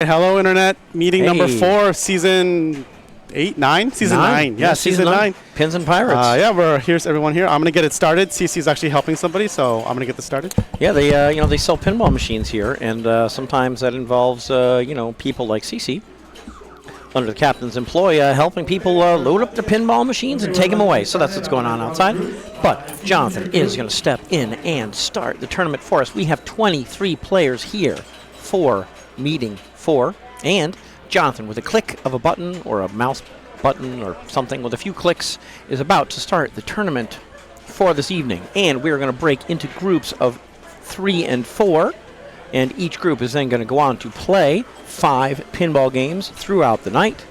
Hello, Internet. Meeting Hey. number 4, season 8, 9? Season 9. Yeah, season 9. Pins and Pirates. Yeah, here's everyone here. I'm going to get it started. CC's actually helping somebody, so I'm going to get this started. Yeah, they they sell pinball machines here, and sometimes that involves people like CC under the captain's employ, helping people load up their pinball machines and take them away. So that's what's going on outside. But Jonathan is going to step in and start the tournament for us. We have 23 players here for meeting 4, and Jonathan, with a click of a button or a mouse button or something, with a few clicks, is about to start the tournament for this evening. And we're going to break into groups of 3 and 4, and each group is then going to go on to play 5 pinball games throughout the night,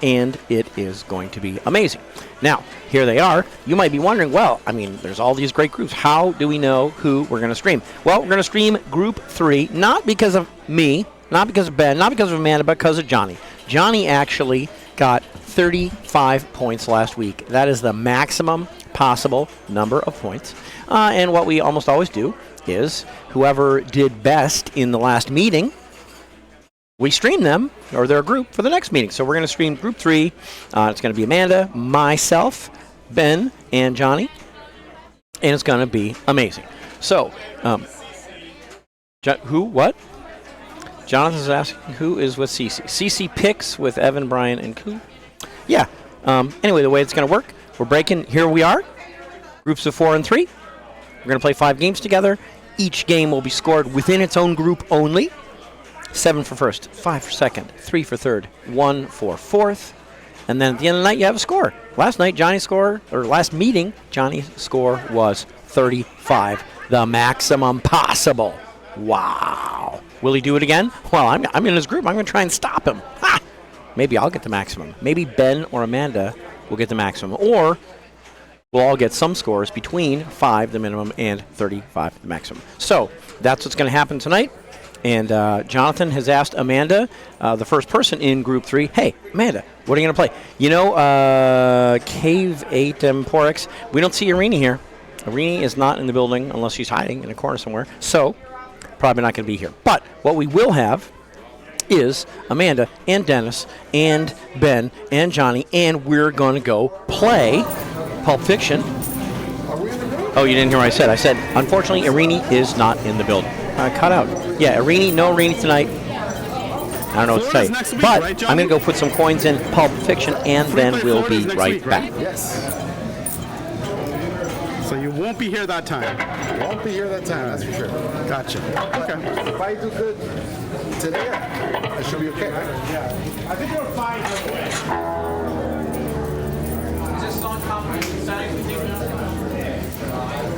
and it is going to be amazing. Now, here they are. You might be wondering, well, I mean, there's all these great groups. How do we know who we're going to stream? Well, we're going to stream Group 3, not because of me, not because of Ben, not because of Amanda, but because of Johnny. Johnny actually got 35 points last week. That is the maximum possible number of points. And what we almost always do is whoever did best in the last meeting, we stream them, or their group, for the next meeting. So we're going to stream Group 3. It's going to be Amanda, myself, Ben, and Johnny. And it's going to be amazing. So, what? Jonathan's asking who is with CC. CC picks with Evan, Brian, and Koo. Yeah. Anyway, the way it's going to work, we're breaking. Here we are. Groups of 4 and 3. We're going to play 5 games together. Each game will be scored within its own group only. 7 for first, 5 for second, 3 for third, 1 for fourth. And then at the end of the night, you have a score. Last meeting, Johnny's score was 35, the maximum possible. Wow. Will he do it again? Well, I'm in his group. I'm going to try and stop him. Ha! Maybe I'll get the maximum. Maybe Ben or Amanda will get the maximum. Or we'll all get some scores between 5, the minimum, and 35, the maximum. So that's what's going to happen tonight. And Jonathan has asked Amanda, the first person in Group 3, hey, Amanda, what are you going to play? You know, Cave 8 Emporix, we don't see Irene here. Irene is not in the building unless she's hiding in a corner somewhere. So probably not going to be here. But what we will have is Amanda and Dennis and Ben and Johnny, and we're going to go play Pulp Fiction. Oh, you didn't hear what I said. I said, unfortunately, Irene is not in the building. Cut out. Yeah, Irene, no Irene tonight. I don't know what to say. But right, I'm going to go put some coins in Pulp Fiction, and then we'll be right back. Yes. So you won't be here that time. Won't be here that time, that's for sure. Gotcha. Okay. If I do good today, I should be okay, right? Yeah. I think you're fine. Is this on competition settings?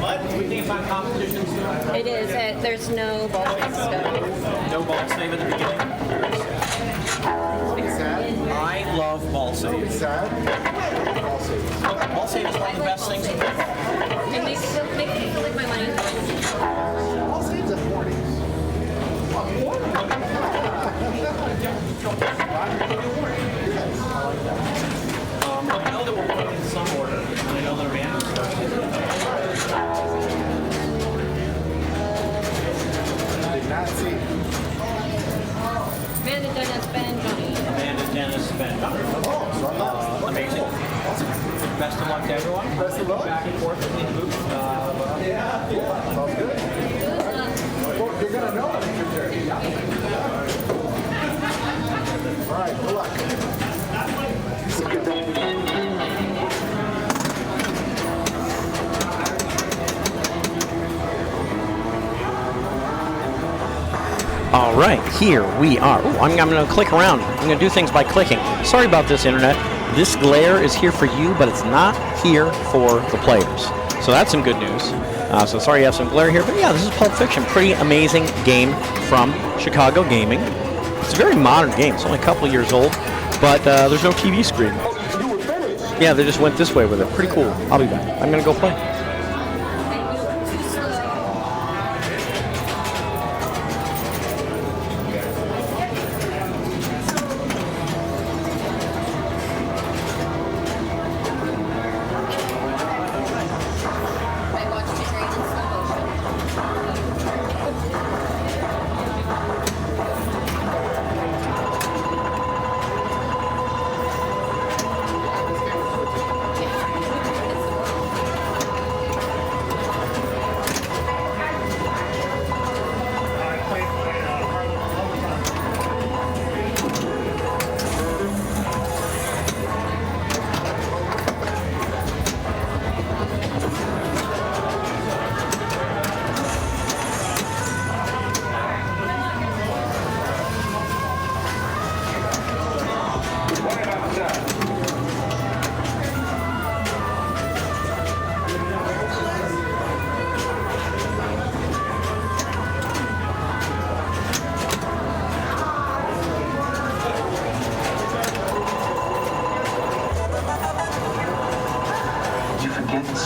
What? We think it's on competition stuff? It is. There's no ball save stuff. No ball save at the beginning? I love ball save. Sad? I'll say this. Ball save is one of the best things in football. It makes me feel like my money's going. I'll say it's at 40s. I know that we're going in some order, and I know that Amanda Did not see. Amanda, Dennis, Ben, Johnny. Amanda, Dennis, Ben. Amazing. Best of luck to everyone. Best of luck. Back and forth between the booths. Yeah. Sounds good. Well, you're going to know it. All right, good luck. All right, here we are. Ooh, I'm going to click around. I'm going to do things by clicking. Sorry about this, Internet. This glare is here for you, but it's not here for the players. So that's some good news. So sorry you have some glare here, but yeah, this is Pulp Fiction. Pretty amazing game from Chicago Gaming. It's a very modern game. It's only a couple years old, but there's no TV screen. Yeah, they just went this way with it. Pretty cool. I'll be back. I'm going to go play.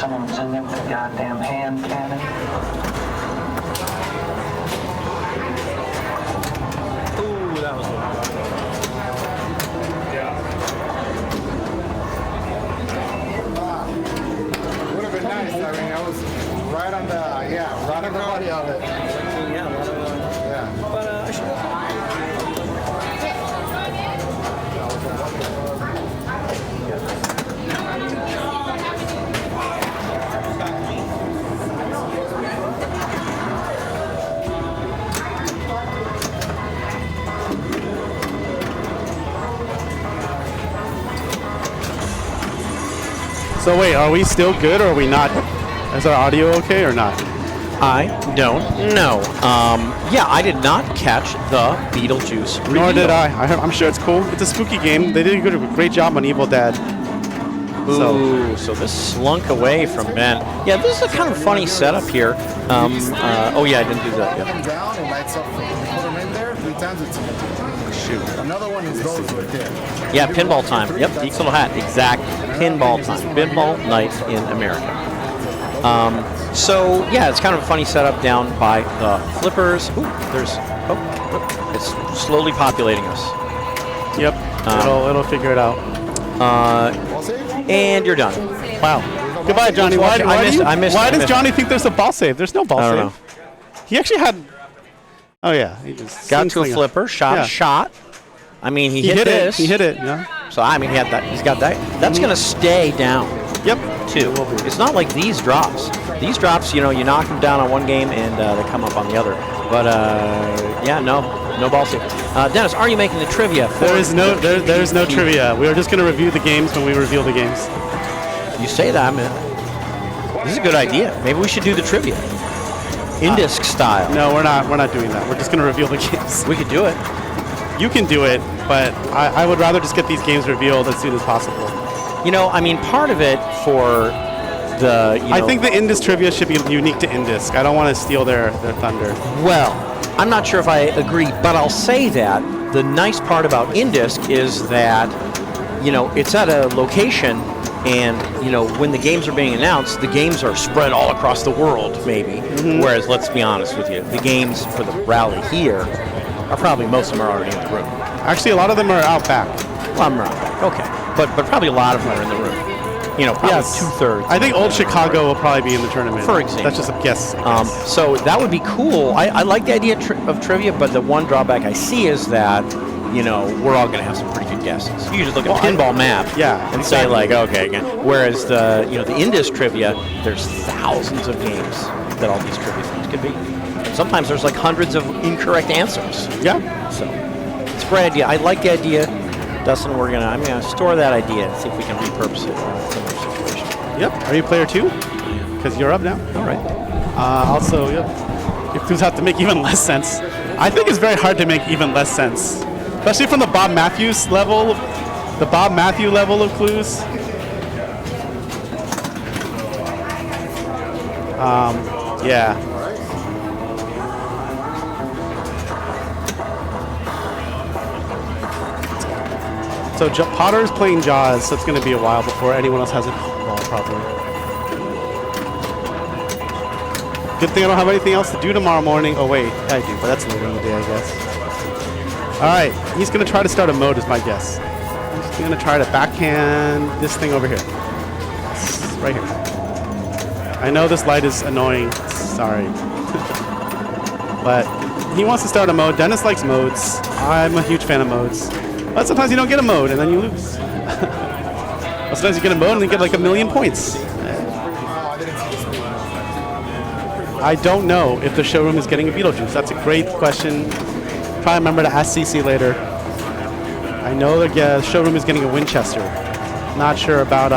Someone's in there with a goddamn hand cannon. Ooh, that was good. Would have been nice. I mean, I was right on the, right on the body of it. Yeah, a lot of, Yeah. but I should. So wait, are we still good or are we not? Is our audio okay or not? I don't know. Yeah, I did not catch the Beetlejuice reveal. Nor did I. I'm sure it's cool. It's a spooky game. They did a great job on Evil Dead. Ooh, so this slunk away from Ben. Yeah, this is a kind of funny setup here. Oh yeah, I didn't do that. Put Yeah. them down, it lights up. Put them in there 3 times. It's shoot. Another one is those right there. Yeah, pinball time. Yep, Deeks little hat. Exact pinball time. Pinball night in America. So yeah, it's kind of a funny setup down by the flippers. Ooh, it's slowly populating us. Yep. It'll figure it out. And you're done. Wow. Goodbye, Johnny. Why does Johnny think there's a ball save? There's no ball I save. don't know. He actually had. Oh yeah, he just Got to a flipper, shot Yeah. a shot. I mean, he hit it. this. He hit it. Yeah. So I mean, he had that. He's got that. That's gonna stay down. Yep. Too. It's not like these drops. These drops, you know, you knock them down on one game and they come up on the other. But yeah, no ball save. Dennis, are you making the trivia? There is no trivia. We are just going to review the games when we reveal the games. You say that, man. This is a good idea. Maybe we should do the trivia. Indisc style. No, we're not doing that. We're just going to reveal the games. We could do it. You can do it, but I would rather just get these games revealed as soon as possible. You know, I mean, part of it for the. I think the Indisc trivia should be unique to Indisc. I don't want to steal their thunder. Well, I'm not sure if I agree, but I'll say that the nice part about Indisc is that, you know, it's at a location, and you know, when the games are being announced, the games are spread all across the world, maybe. Whereas, let's be honest with you, the games for the rally here are probably most of them are already in the room. Actually, a lot of them are out back. Well, I'm wrong. Okay, but probably a lot of them are in the room. You know, probably Yes. 2/3. I think Old Chicago will probably be in the tournament. For example. That's just a guess. So that would be cool. I like the idea of trivia, but the one drawback I see is that, you know, we're all going to have some pretty good guesses. You just look at a pinball map, yeah, and exactly. say like, okay, again. Whereas the Indus trivia, there's thousands of games that all these trivia things could be. And sometimes there's like hundreds of incorrect answers. Yeah. So it's a great idea. I like the idea. Dustin, I'm gonna store that idea and see if we can repurpose it in some other situation. Yep. Are you player 2? Because you're up now. All right. Also, yep. Your clues have to make even less sense. I think it's very hard to make even less sense, especially from the Bob Matthews level, the Bob Matthew level of clues. Yeah. So Potter's playing Jaws, so it's going to be a while before anyone else has it. Well, probably. Good thing I don't have anything else to do tomorrow morning. Oh wait, I do, but that's later in the day, I guess. All right, he's going to try to start a mode, is my guess. He's going to try to backhand this thing over here. Yes, right here. I know this light is annoying. Sorry. But he wants to start a mode. Dennis likes modes. I'm a huge fan of modes. But sometimes you don't get a mode and then you lose. But sometimes you get a mode and you get like 1,000,000 points. I don't know if the showroom is getting a Beetlejuice. That's a great question. Probably remember to ask CC later. I know the showroom is getting a Winchester. Not sure about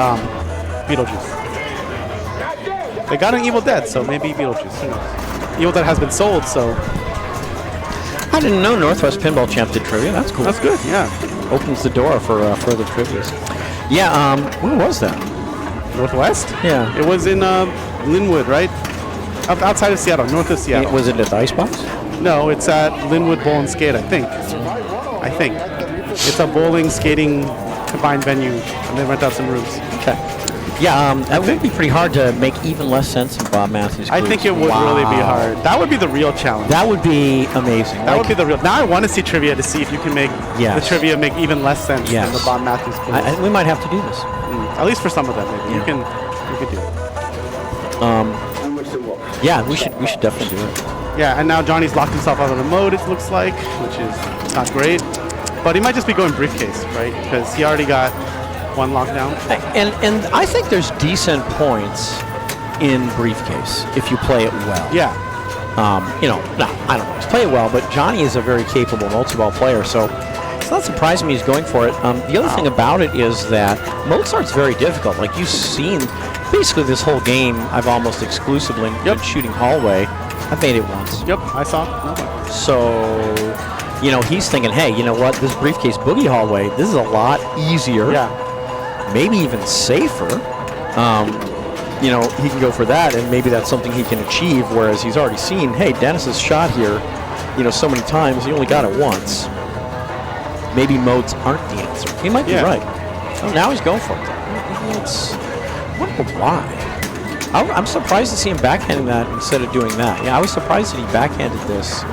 Beetlejuice. They got an Evil Dead, so maybe Beetlejuice. Who knows? Evil Dead has been sold, so I didn't know Northwest Pinball Champ did trivia. That's cool. that's good. Yeah. Opens the door for further trivias. Yeah, where was that? Northwest? Yeah. It was in Linwood, right? Outside of Seattle, north of Seattle. Was it at the Icebox? No, it's at Linwood Bowl and Skate, I think. It's a bowling, skating combined venue, and they rent out some rooms. Okay. Yeah, that would be pretty hard to make even less sense of Bob Matthews. I think it would really be hard. That would be the real challenge. That would be amazing. That would be the real. Now I want to see trivia to see if you can make the trivia make even less sense than the Bob Matthews quiz. We might have to do this. At least for some of them, maybe you can do it. Yeah, we should definitely do it. Yeah, and now Johnny's locked himself out of the mode. It looks like, which is not great. But he might just be going briefcase, right? Because he already got one lockdown. And I think there's decent points in briefcase if you play it well. Yeah. I don't always play it well, but Johnny is a very capable multi-ball player, so it's not surprising me he's going for it. The other thing about it is that Mozart's very difficult. Like you've seen, basically this whole game, I've almost exclusively been shooting hallway. I've made it once. Yep, I saw. So, he's thinking, hey, you know what? This briefcase boogie hallway, this is a lot easier. Yeah. Maybe even safer. He can go for that, and maybe that's something he can achieve, whereas he's already seen, hey, Dennis has shot here, so many times. He only got it once. Maybe modes aren't the answer. He might be right. Oh, now he's going for it. I wonder why. I'm surprised to see him backhanding that instead of doing that. Yeah, I was surprised that he backhanded this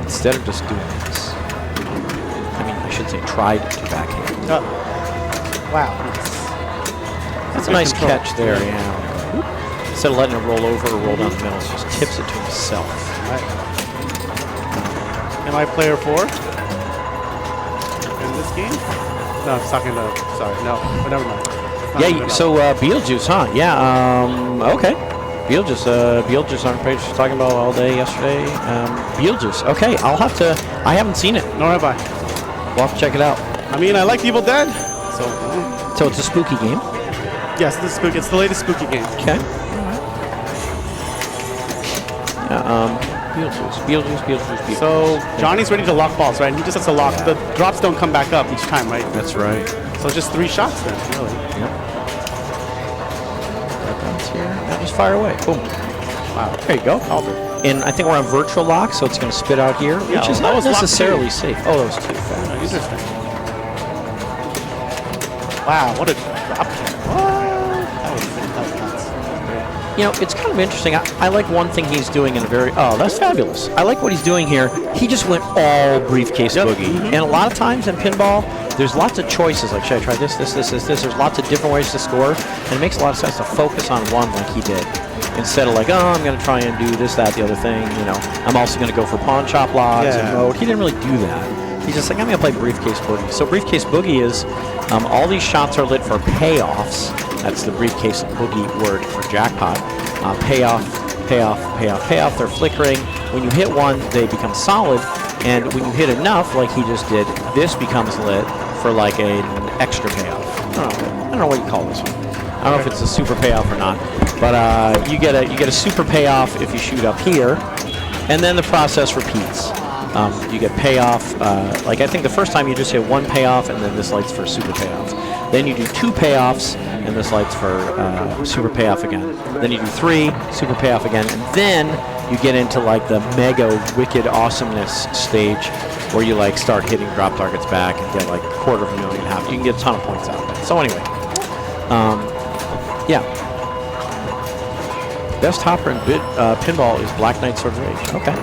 instead of just doing this. I mean, I should say tried to backhand. Wow. That's a nice catch there, yeah. Instead of letting it roll over or roll down the middle, he just tips it to himself. Right. Am I player 4 in this game? No, I was talking to, sorry, no, but never mind. Yeah, so Beetlejuice, huh? Yeah, okay. Beetlejuice on page was talking about all day yesterday. Beetlejuice, okay, I haven't seen it. Nor have I. We'll have to check it out. I mean, I like Evil Dead, so. So it's a spooky game? Yes, it's the latest spooky game. Okay. Beetlejuice. So Johnny's ready to lock balls, right? And he just has to lock. The drops don't come back up each time, right? That's right. So just 3 shots then, really. Yep. Now just fire away. Boom. Wow. There you go. And I think we're on virtual lock, so it's going to spit out here, which is not necessarily safe. Oh, that was too fast. Interesting. Wow, what a drop kick. That was nuts. It's kind of interesting. I like one thing he's doing in a very... Oh, that's fabulous. I like what he's doing here. He just went all briefcase boogie. And a lot of times in pinball, there's lots of choices. Like, should I try this? There's lots of different ways to score. And it makes a lot of sense to focus on one like he did. Instead of like, I'm going to try and do this, that, the other thing. I'm also going to go for pawn chop logs and mode. He didn't really do that. He's just like, I'm going to play briefcase boogie. So briefcase boogie is all these shots are lit for payoffs. That's the briefcase boogie word for jackpot. Payoff. They're flickering. When you hit one, they become solid. And when you hit enough, like he just did, this becomes lit for like an extra payoff. I don't know what you call this one. I don't know if it's a super payoff or not. But you get a super payoff if you shoot up here. And then the process repeats. You get payoff, like I think the first time you just hit 1 payoff and then this lights for super payoff. Then you do 2 payoffs and this lights for super payoff again. Then you do 3, super payoff again, and then you get into like the mega wicked awesomeness stage where you like start hitting drop targets back and get like $250,000, half. You can get a ton of points out of it. So anyway, yeah. Best hopper in pinball is Black Knight Sword of Rage. Okay.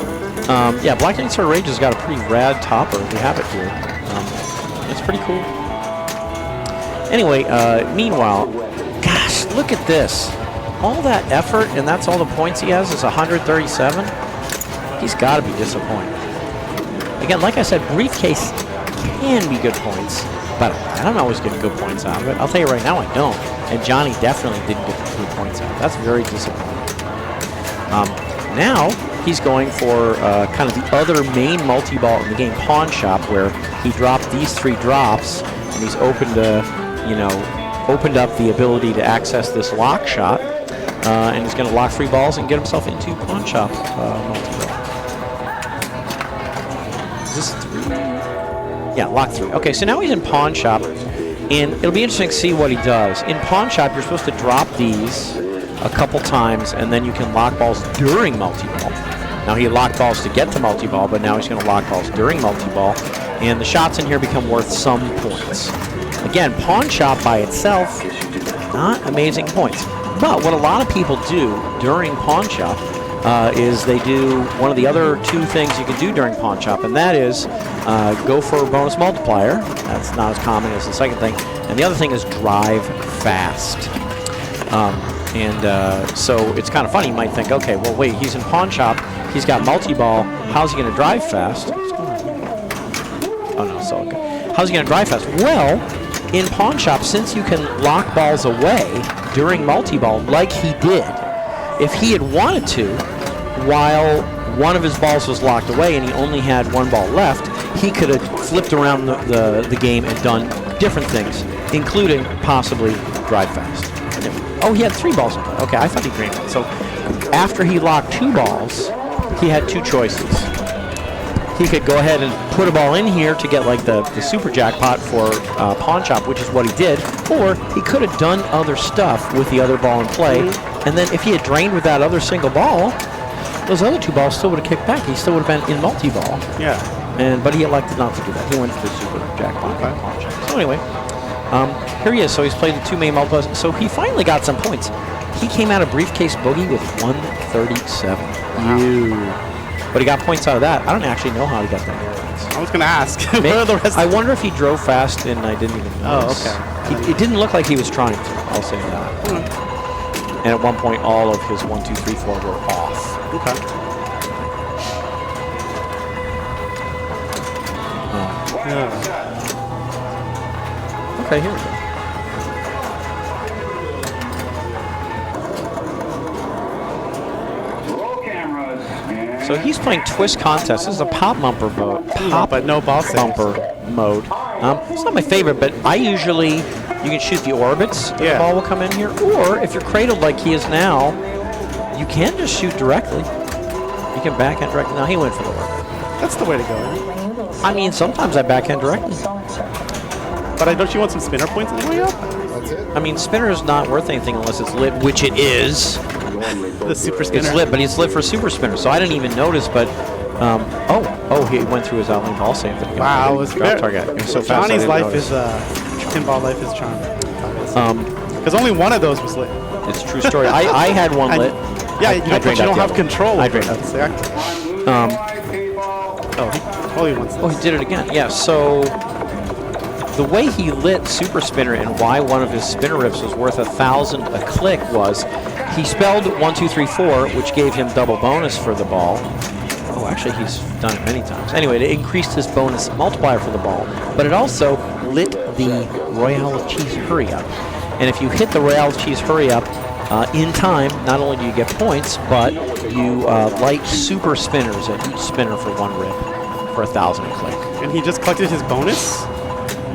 Yeah, Black Knight Sword of Rage has got a pretty rad topper. We have it here. It's pretty cool. Anyway, meanwhile, gosh, look at this. All that effort, and that's all the points he has, is 137. He's got to be disappointed. Again, like I said, briefcase can be good points, but I don't always get good points out of it. I'll tell you right now, I don't. And Johnny definitely didn't get good points out of it. That's very disappointing. Now, he's going for kind of the other main multi-ball in the game, Pawn Shop, where he dropped these 3 drops, and he's opened up the ability to access this lock shot, and he's going to lock 3 balls and get himself into Pawn Shop multi-ball. Is this 3? Yeah, lock 3. Okay, so now he's in Pawn Shop, and it'll be interesting to see what he does. In Pawn Shop, you're supposed to drop these a couple times, and then you can lock balls during multi-ball. Now he locked balls to get to multi-ball, but now he's going to lock balls during multi-ball, and the shots in here become worth some points. Again, Pawn Shop by itself not amazing points. But what a lot of people do during Pawn Shop is they do one of the other two things you can do during Pawn Shop, and that is go for a bonus multiplier. That's not as common as the second thing. And the other thing is drive fast. So it's kind of funny. You might think, okay, well, wait, he's in Pawn Shop. He's got multi-ball. How's he going to drive fast? What's going on? Oh, no, it's all good. How's he going to drive fast? Well, in Pawn Shop, since you can lock balls away during multi-ball like he did, if he had wanted to, while one of his balls was locked away and he only had one ball left, he could have flipped around the game and done different things, including possibly drive fast. Oh, he had 3 balls in play. Okay, I thought he drained one. So after he locked 2 balls, he had 2 choices. He could go ahead and put a ball in here to get like the super jackpot for Pawn Shop, which is what he did, or he could have done other stuff with the other ball in play, and then if he had drained with that other single ball, those other 2 balls still would have kicked back. He still would have been in multi-ball. Yeah. But he elected not to do that. He went for the super jackpot on Pawn Shop. So anyway, here he is. So he's played the 2 main multiples. So he finally got some points. He came out of briefcase boogie with 137. Wow. But he got points out of that. I don't actually know how he got that points. I was going to ask. Where are the rest? I wonder if he drove fast and I didn't even notice. Oh, okay. It didn't look like he was trying to. I'll say that. And at one point, all of his 1, 2, 3, 4 were off. Okay. Yeah. Okay, here we go. So he's playing Twist Contest. This is a pop bumper mode. But no ball saves. Bumper mode. It's not my favorite, but I usually, you can shoot the orbits. And the ball will come in here. Or if you're cradled like he is now, you can just shoot directly. You can backhand directly. Now he went for the orbit. That's the way to go. I mean, sometimes I backhand directly. But don't you want some spinner points on the way up? That's it. I mean, spinner is not worth anything unless it's lit, which it is. The super spinner. It's lit, but it's lit for super spinner, so I didn't even notice. But he went through his outlane ball save. Wow, it was drop target. It was so fast. Johnny's life is pinball life is charming. Because only one of those was lit. It's a true story. I had one lit. Yeah, but you don't have control. I drained out. He did it again. Yeah. So the way he lit super spinner and why one of his spinner rips was worth 1,000 a click was he spelled 1, 2, 3, 4, which gave him double bonus for the ball. Oh, actually, he's done it many times. Anyway, it increased his bonus multiplier for the ball, but it also lit the Royale Cheese Hurry Up. And if you hit the Royale Cheese Hurry Up in time, not only do you get points, but you light super spinners at each spinner for 1 rip for 1,000 a click. And he just collected his bonus?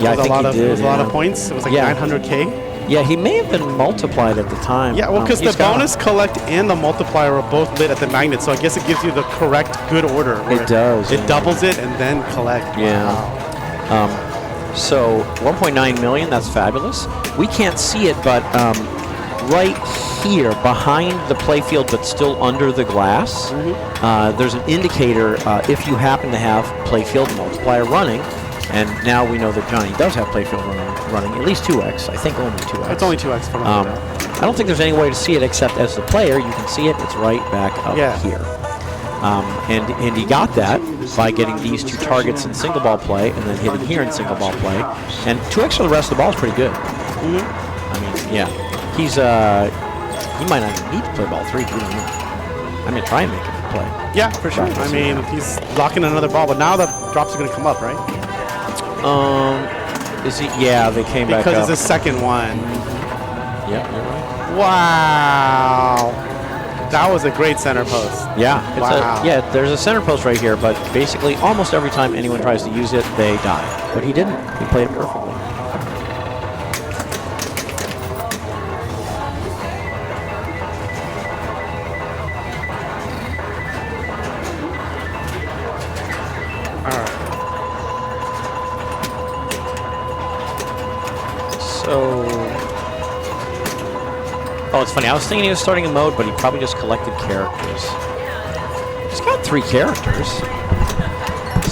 Yeah, I think he did. It was a lot of points. It was like 900K. Yeah, he may have been multiplied at the time. Yeah, well, because the bonus collect and the multiplier are both lit at the magnet, so I guess it gives you the correct good order. It does. It doubles it and then collect. Yeah. Wow. So 1.9 million, that's fabulous. We can't see it, but right here, behind the playfield but still under the glass, there's an indicator if you happen to have playfield multiplier running. And now we know that Johnny does have playfield running at least 2x. I think only 2x. It's only 2x from I don't think there's any way to see it except as the player. You can see it. It's right back up here. And he got that by getting these 2 targets in single ball play and then hitting here in single ball play. And 2x for the rest of the ball is pretty good. I mean, yeah. He might not even need to play ball 3. I'm going to try and make him play. Yeah, for sure. I mean, he's locking another ball, but now the drops are going to come up, right? Is he? Yeah, they came back up. Because it's his second one. Yeah, you're right. Wow. That was a great center post. Yeah. Wow. There's a center post right here, but basically almost every time anyone tries to use it, they die. But he didn't. He played it perfectly. Oh, it's funny. I was thinking he was starting a mode, but he probably just collected characters. He's got 3 characters.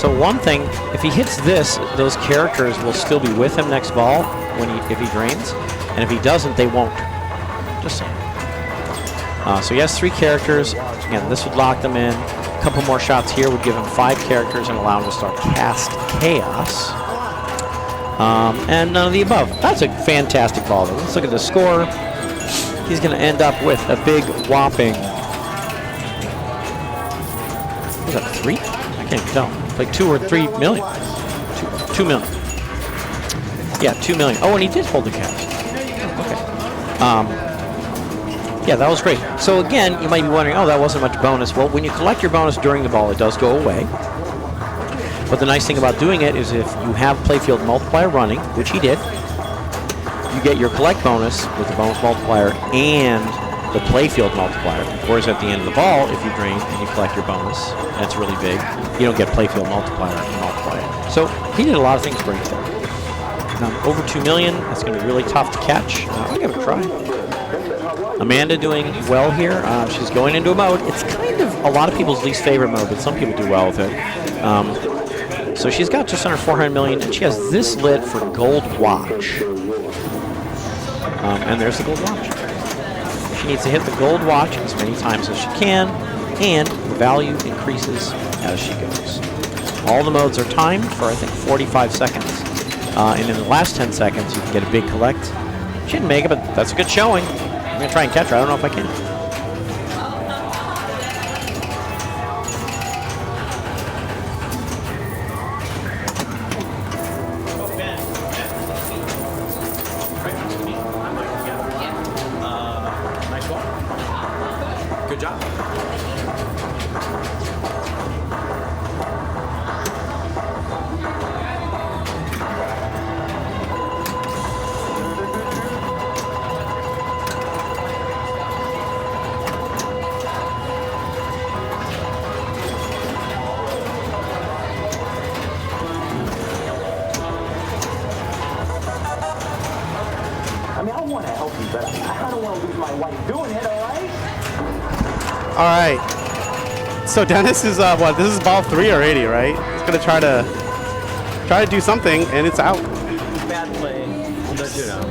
So one thing, if he hits this, those characters will still be with him next ball if he drains. And if he doesn't, they won't. Just saying. So he has 3 characters. Again, this would lock them in. A couple more shots here would give him 5 characters and allow him to start Cast Chaos. And none of the above. That's a fantastic ball. Let's look at the score. He's going to end up with a big whopping. Was that 3? I can't even tell. Like 2 or 3 million. 2 million. Yeah, 2 million. Oh, and he did hold the cash. Okay. Yeah, that was great. So again, you might be wondering, oh, that wasn't much bonus. Well, when you collect your bonus during the ball, it does go away. But the nice thing about doing it is if you have playfield multiplier running, which he did, you get your collect bonus with the bonus multiplier and the playfield multiplier. Whereas at the end of the ball, if you drain and you collect your bonus, and it's really big, you don't get playfield multiplier and multiply it. So he did a lot of things great there. Over 2 million, that's going to be really tough to catch. I'll give it a try. Amanda doing well here. She's going into a mode. It's kind of a lot of people's least favorite mode, but some people do well with it. So she's got just under 400 million, and she has this lit for Gold Watch. And there's the Gold Watch. She needs to hit the Gold Watch as many times as she can, and the value increases as she goes. All the modes are timed for, I think, 45 seconds. And in the last 10 seconds, you can get a big collect. She didn't make it, but that's a good showing. I'm going to try and catch her. I don't know if I can. Nice ball. Good job. All right. So Dennis is what? This is ball 3 or 80, right? He's gonna try to do something, and it's out. Bad play. Let's do it out.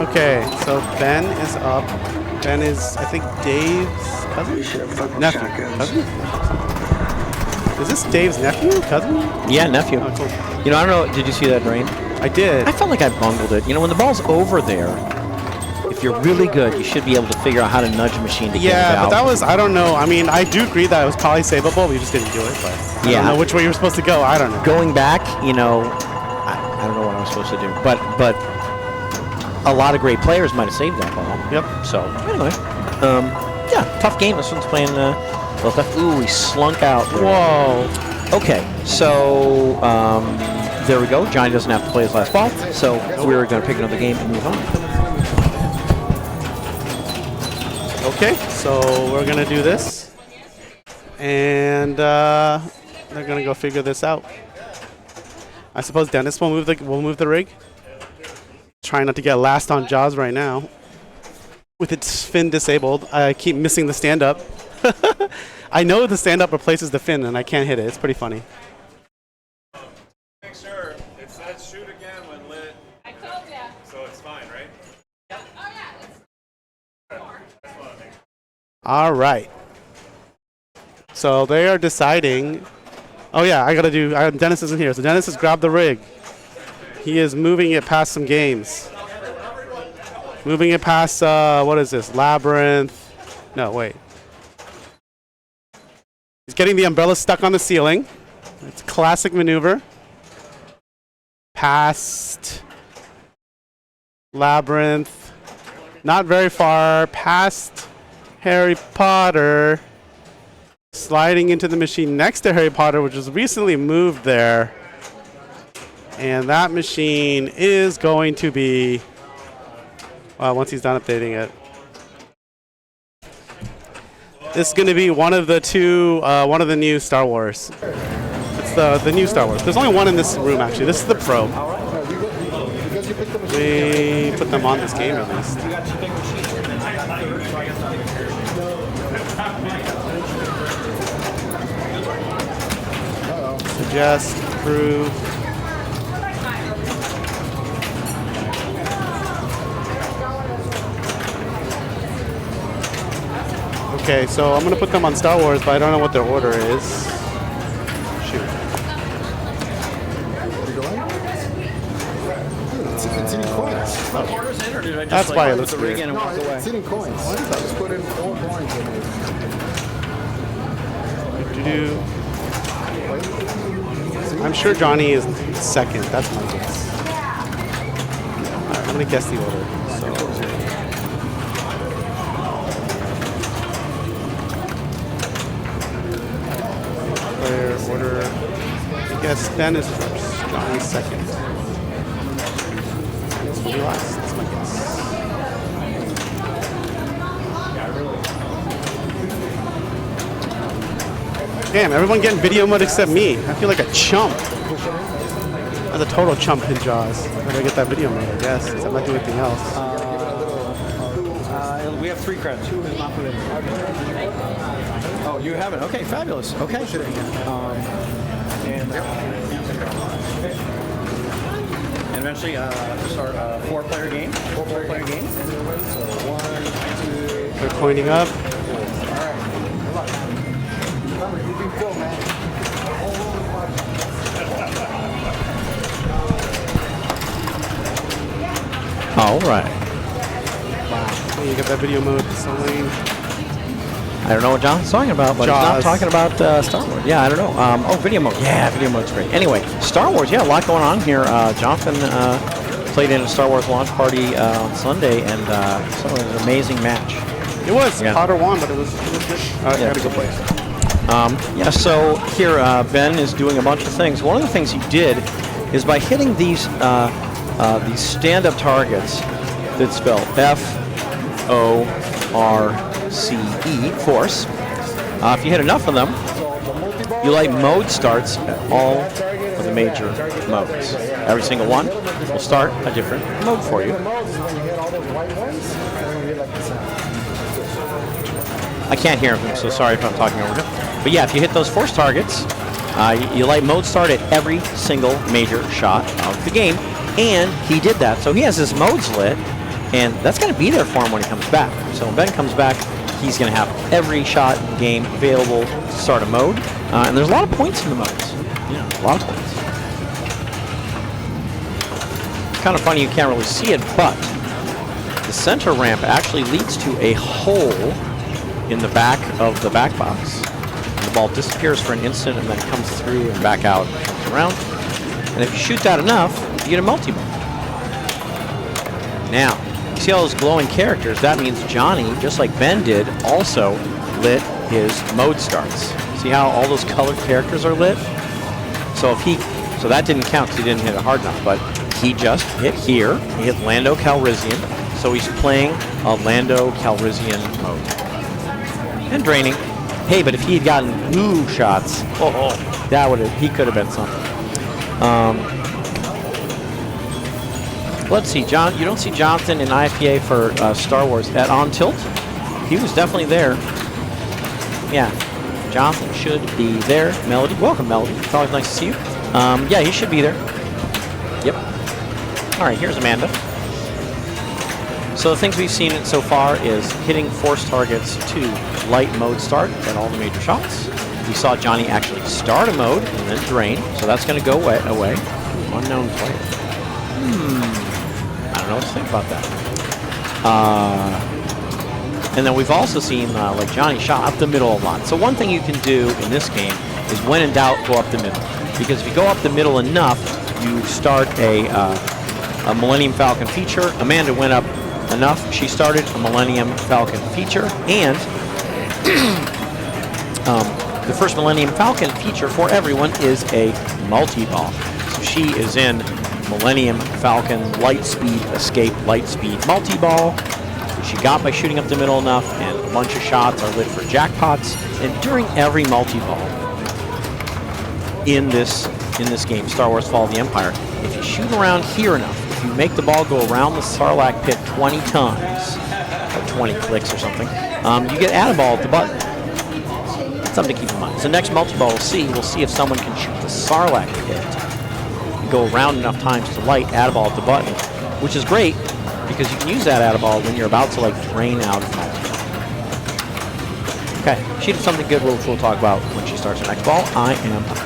Okay, so Ben is up. Ben is, I think, Dave's cousin? Nephew. Cousin? Is this Dave's nephew? Cousin? Yeah, nephew. Oh, cool. You know, I don't know. Did you see that drain? I did. I felt like I bungled it. You know, when the ball's over there, if you're really good, you should be able to figure out how to nudge a machine to get it Yeah, out. but that was, I don't know. I mean, I do agree that it was probably savable. We just didn't do it, but I don't know which way you were supposed to go. I don't know. Going back, you know, I don't know what I was supposed to do. But a lot of great players might have saved that ball. Yep. So, anyway. Yeah, tough game. This one's playing well, tough. Ooh, he slunk out. Whoa. Okay, so there we go. Johnny doesn't have to play his last ball, so we're going to pick another game and move on. Okay, so we're going to do this. And they're going to go figure this out. I suppose Dennis will move the rig. Trying not to get last on Jaws right now. With its fin disabled, I keep missing the stand-up. I know the stand-up replaces the fin, and I can't hit it. It's pretty funny. Make sure it says shoot again when lit. I told ya. So it's fine, right? Yep. Oh yeah. All right. So they are deciding. Oh yeah, I gotta do. Dennis isn't here, so Dennis has grabbed the rig. He is moving it past some games. Moving it past, what is this? Labyrinth. No, wait. He's getting the umbrella stuck on the ceiling. It's a classic maneuver. Past Labyrinth. Not very far. Past Harry Potter. Sliding into the machine next to Harry Potter, which was recently moved there. And that machine is going to be... once he's done updating it. This is going to be one of the new Star Wars. It's the new Star Wars. There's only one in this room, actually. This is the Pro. We put them on this game at least. Suggest, approve. Okay, so I'm gonna put them on Star Wars, but I don't know what their order is. Shoot. It's eating coins. That's why it looks the rig weird. in and No, walk away? it's eating coins. Just put in 4 coins in it. Do-do-do. I'm sure Johnny is second. That's my guess. Alright, I'm gonna guess the order. So. Player order. I guess Ben is first. Johnny's second. This will be last. That's my guess. Damn, everyone getting video mode except me. I feel like a chump. I'm a total chump in Jaws. I gotta get that video mode, I guess, since I'm not doing anything else. We have 3 credits. Who has not put in? Oh, you haven't? Okay, fabulous. Okay. And eventually start a 4-player game. 4-player game. They're coining up. All right. Wow. You got that video mode. So lame. I don't know what John's talking about, but he's not Jaws. talking about Star Wars. Yeah, I don't know. Oh, video mode. Yeah, video mode's great. Anyway, Star Wars. Yeah, a lot going on here. Jonathan played in a Star Wars launch party on Sunday, and so it was an amazing match. It was. Yeah. Potter won, but it was good. I Yeah. had a good place. Yeah, so here Ben is doing a bunch of things. One of the things he did is by hitting these stand-up targets that spell F-O-R-C-E, force. If you hit enough of them, you light mode starts at all of the major modes. Every single one will start a different mode for you. I can't hear him, so sorry if I'm talking over him. But yeah, if you hit those force targets, you light mode start at every single major shot of the game. And he did that. So he has his modes lit, and that's going to be there for him when he comes back. So when Ben comes back, he's going to have every shot in the game available to start a mode. And there's a lot of points in the modes. Yeah, a lot of points. It's kind of funny you can't really see it, but the center ramp actually leads to a hole in the back of the back box. The ball disappears for an instant and then comes through and back out and comes around. And if you shoot that enough, you get a multi-ball. Now, you see all those glowing characters? That means Johnny, just like Ben did, also lit his mode starts. See how all those colored characters are lit? So that didn't count because he didn't hit it hard enough, but he just hit here. He hit Lando Calrissian, so he's playing a Lando Calrissian mode. And draining. Hey, but if he had gotten blue shots, he could have been something. Let's see, John. You don't see Jonathan in IPA for Star Wars at On Tilt. He was definitely there. Yeah, Jonathan should be there. Melody, welcome, Melody. It's always nice to see you. Yeah, he should be there. Yep. All right, here's Amanda. So the things we've seen so far is hitting force targets to light mode start at all the major shots. We saw Johnny actually start a mode and then drain, so that's going to go away. Unknown player. I don't know what to think about that. And then we've also seen like Johnny shot up the middle a lot. So one thing you can do in this game is when in doubt, go up the middle. Because if you go up the middle enough, you start a Millennium Falcon feature. Amanda went up enough. She started a Millennium Falcon feature, and the first Millennium Falcon feature for everyone is a multi-ball. So she is in Millennium Falcon Lightspeed Escape Lightspeed multi-ball. She got by shooting up the middle enough, and a bunch of shots are lit for jackpots. And during every multi-ball in this game, Star Wars Fall of the Empire, if you shoot around here enough, if you make the ball go around the Sarlacc pit 20 times, or 20 clicks or something, you get add a ball at the button. That's something to keep in mind. So next multi-ball we'll see if someone can shoot the Sarlacc pit and go around enough times to light add a ball at the button, which is great because you can use that add a ball when you're about to like drain out of multi. Okay, she did something good, which we'll talk about when she starts her next ball. I am up.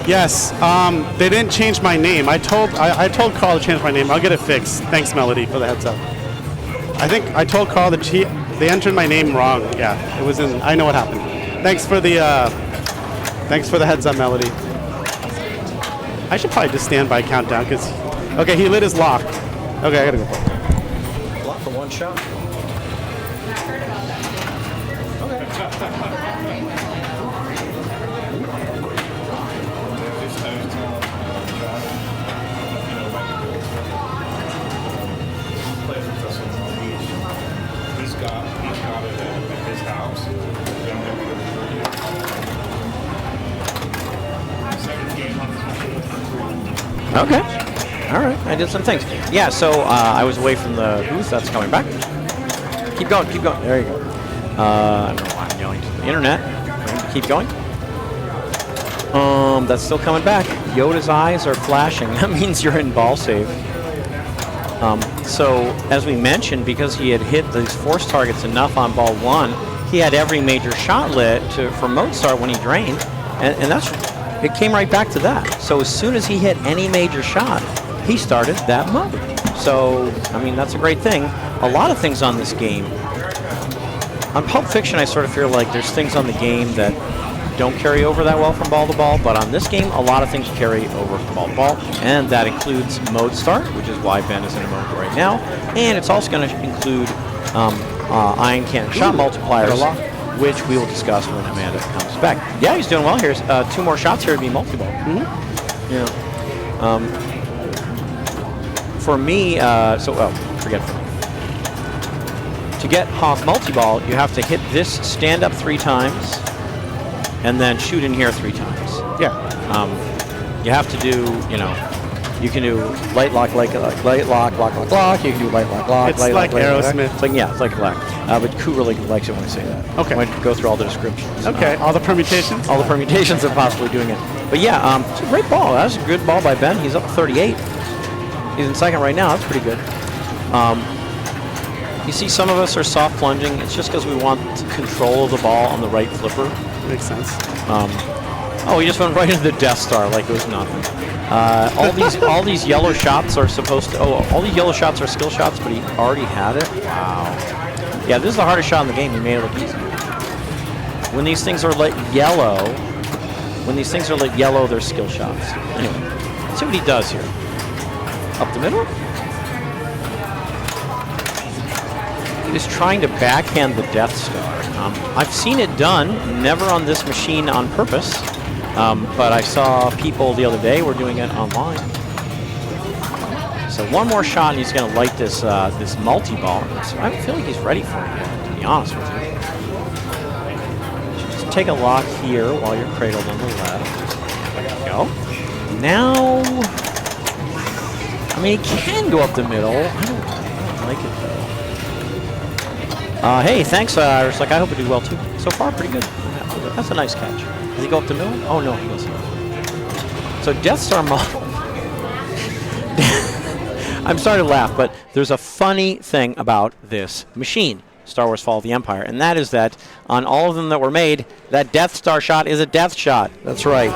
Yes, they didn't change my name. I told Carl to change my name. I'll get it fixed. Thanks, Melody, for the heads up. I think I told Carl that they entered my name wrong. Yeah, it was in. I know what happened. Thanks for the heads up, Melody. I should probably just stand by countdown because. Okay, he lit his lock. Okay, I gotta go. Block for one shot. He's got it at his house. Okay. All right. I did some things. Yeah, so I was away from the booth. That's coming back. Keep going. Keep going. There you go. I don't know why I'm yelling to the internet. Keep going. That's still coming back. Yoda's eyes are flashing. That means you're in ball save. So, as we mentioned, because he had hit these force targets enough on ball one, he had every major shot lit for mode start when he drained, and it came right back to that. So as soon as he hit any major shot, he started that mode. So, I mean, that's a great thing. A lot of things on this game. On Pulp Fiction, I sort of feel like there's things on the game that don't carry over that well from ball to ball, but on this game, a lot of things carry over from ball to ball, and that includes mode start, which is why Ben is in a mode right now, and it's also going to include ion cannon shot multipliers, which we will discuss when Amanda comes back. Yeah, he's doing well here. 2 more shots here to be multi-ball. Mm-hmm. Yeah. For me, forget for me. To get Hoth multi-ball, you have to hit this stand-up 3 times, and then shoot in here 3 times. Yeah. You have to do, you can do light lock, lock. You can do light lock, lock. It's light like lock, Aerosmith. It's like, yeah, it's like a lock. But Koo really likes it when I say that. Okay. I might go through all the descriptions. Okay, all the permutations? All the permutations of possibly doing it. But yeah, it's a great ball. That's a good ball by Ben. He's up 38. He's in second right now. That's pretty good. You see some of us are soft plunging. It's just because we want control of the ball on the right flipper. Makes sense. Oh, he just went right into the Death Star like it was nothing. All these yellow shots are supposed to. Oh, all these yellow shots are skill shots, but he already had it. Wow. Yeah, this is the hardest shot in the game. He made it look easy. When these things are lit yellow, they're skill shots. Anyway, let's see what he does here. Up the middle. He was trying to backhand the Death Star. I've seen it done, never on this machine on purpose. But I saw people the other day were doing it online. So one more shot and he's going to light this this multi-ball. So I don't feel like he's ready for it yet, to be honest with you. You should just take a lock here while you're cradled on the left. There you go. Now, I mean, he can go up the middle. I don't like it, though. Hey, thanks, Irish. Like, I hope you do well, too. So far, pretty good. That's a nice catch. Does he go up the middle? Oh, no, he doesn't. So Death Star model. I'm sorry to laugh, but there's a funny thing about this machine, Star Wars Fall of the Empire, and that is that on all of them that were made, that Death Star shot is a death shot. That's right.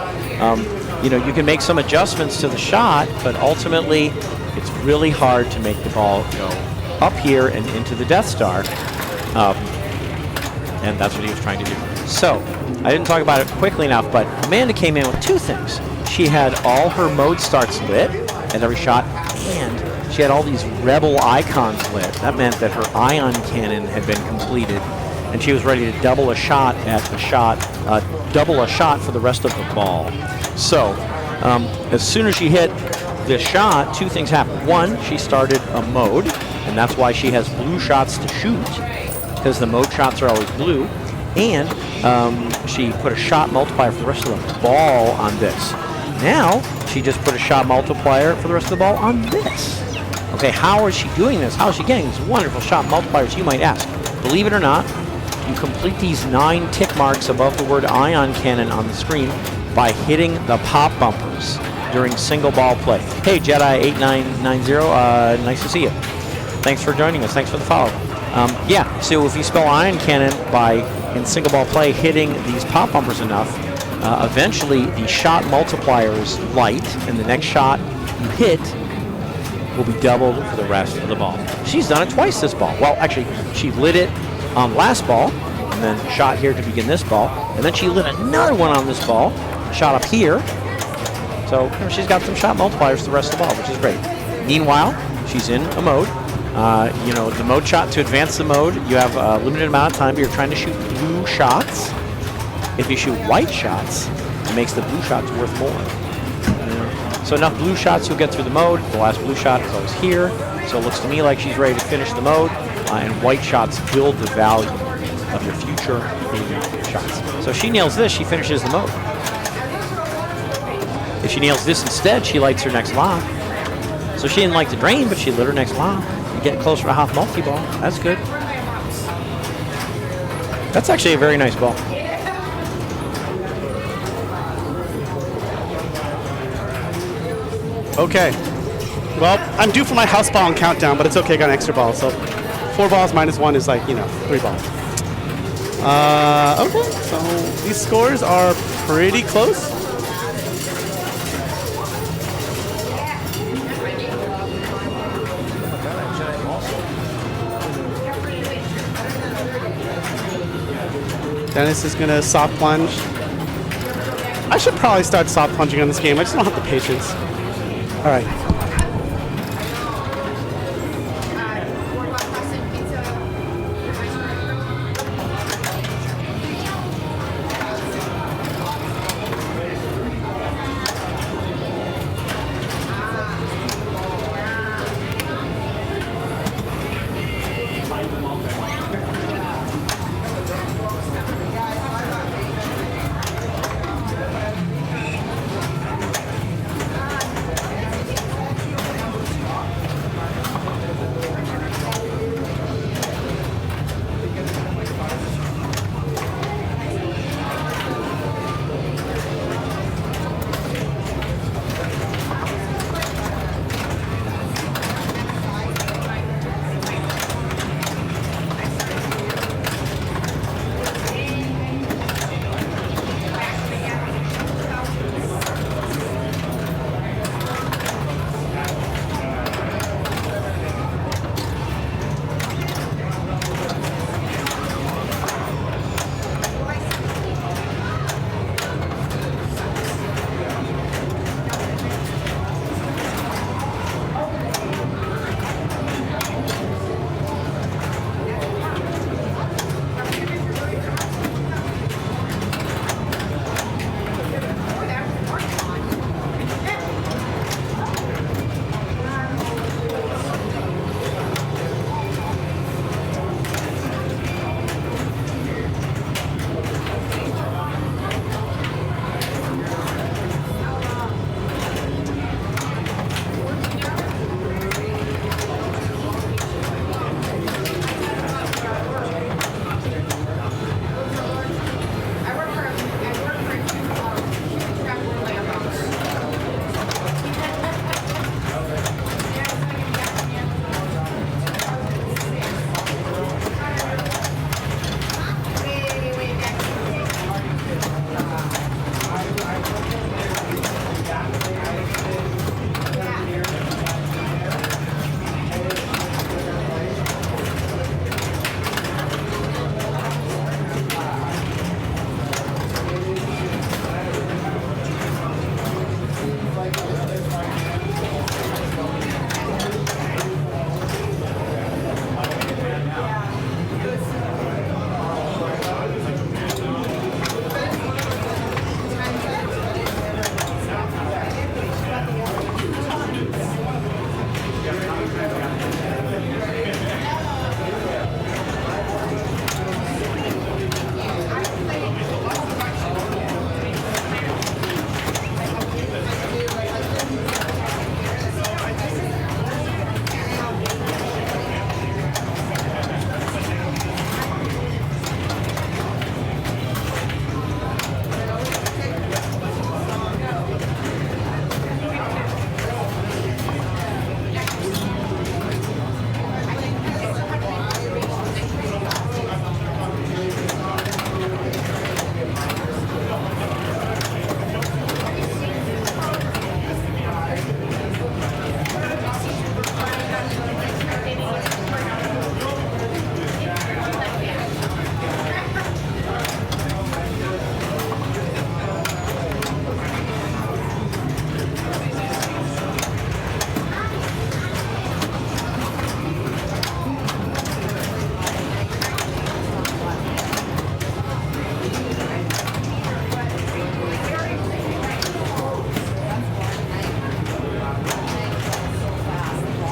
You can make some adjustments to the shot, but ultimately it's really hard to make the ball go up here and into the Death Star. And that's what he was trying to do. So, I didn't talk about it quickly enough, but Amanda came in with 2 things. She had all her mode starts lit at every shot, and she had all these rebel icons lit. That meant that her ion cannon had been completed, and she was ready to double a shot at the shot, double a shot for the rest of the ball. So, as soon as she hit this shot, 2 things happened. 1, she started a mode, and that's why she has blue shots to shoot, because the mode shots are always blue. And she put a shot multiplier for the rest of the ball on this. Now, she just put a shot multiplier for the rest of the ball on this. Okay, how is she doing this? How is she getting these wonderful shot multipliers, you might ask? Believe it or not, you complete these 9 tick marks above the word ion cannon on the screen by hitting the pop bumpers during single ball play. Hey, Jedi8990, nice to see you. Thanks for joining us. Thanks for the follow. Yeah, so if you spell ion cannon by, in single ball play, hitting these pop bumpers enough, eventually the shot multipliers light, and the next shot you hit will be doubled for the rest of the ball. She's done it twice this ball. Well, actually, she lit it on last ball, and then shot here to begin this ball, and then she lit another one on this ball, shot up here. So she's got some shot multipliers the rest of the ball, which is great. Meanwhile, she's in a mode. The mode shot, to advance the mode, you have a limited amount of time, but you're trying to shoot blue shots. If you shoot white shots, it makes the blue shots worth more. So enough blue shots, you'll get through the mode. The last blue shot goes here. So it looks to me like she's ready to finish the mode. And white shots build the value of your future shots. So if she nails this, she finishes the mode. If she nails this instead, she lights her next lock. So she didn't like the drain, but she lit her next lock. Getting closer to half multi-ball. That's good. That's actually a very nice ball. Okay. Well, I'm due for my house ball and countdown, but it's okay. I got an extra ball. So 4 balls minus 1 is like, 3 balls. Okay. So these scores are pretty close. Dennis is going to soft plunge. I should probably start soft plunging on this game. I just don't have the patience. All right.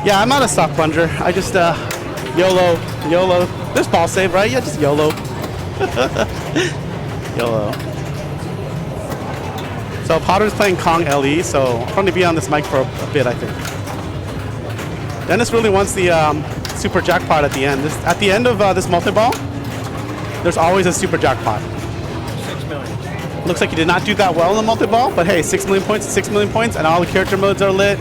Yeah, I'm not a soft plunger. I just YOLO. There's ball save, right? Yeah, just YOLO. YOLO. So Potter's playing Kong LE, so I'm going to be on this mic for a bit, I think. Dennis really wants the super jackpot at the end. At the end of this multi-ball, there's always a super jackpot. 6 million. Looks like you did not do that well in the multi-ball, but hey, 6 million points, 6 million points, and all the character modes are lit.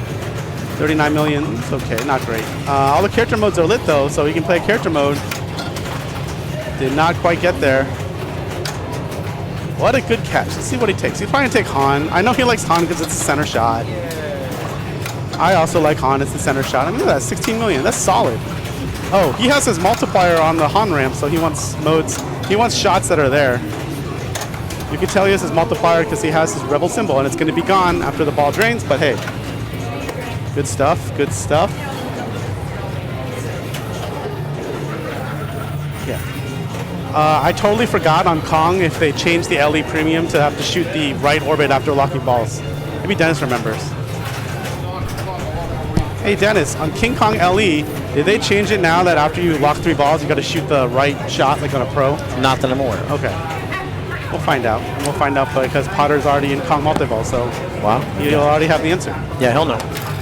39 million, it's okay, not great. All the character modes are lit though, so you can play character mode. Did not quite get there. What a good catch. Let's see what he takes. He's probably gonna take Han. I know he likes Han because it's a center shot. I also like Han, it's the center shot. I mean, look at that, 16 million, that's solid. Oh, he has his multiplier on the Han ramp, so he wants modes, he wants shots that are there. You can tell he has his multiplier because he has his rebel symbol, and it's gonna be gone after the ball drains, but hey. Good stuff, good stuff. Yeah. I totally forgot on Kong if they changed the LE premium to have to shoot the right orbit after locking balls. Maybe Dennis remembers. Hey Dennis, on King Kong LE, did they change it now that after you lock 3 balls, you got to shoot the right shot like on a pro? Not that I'm aware of. Okay. We'll find out. We'll find out because Potter's already in Kong multi-ball, so Wow. you'll already have the answer. Yeah, he'll know.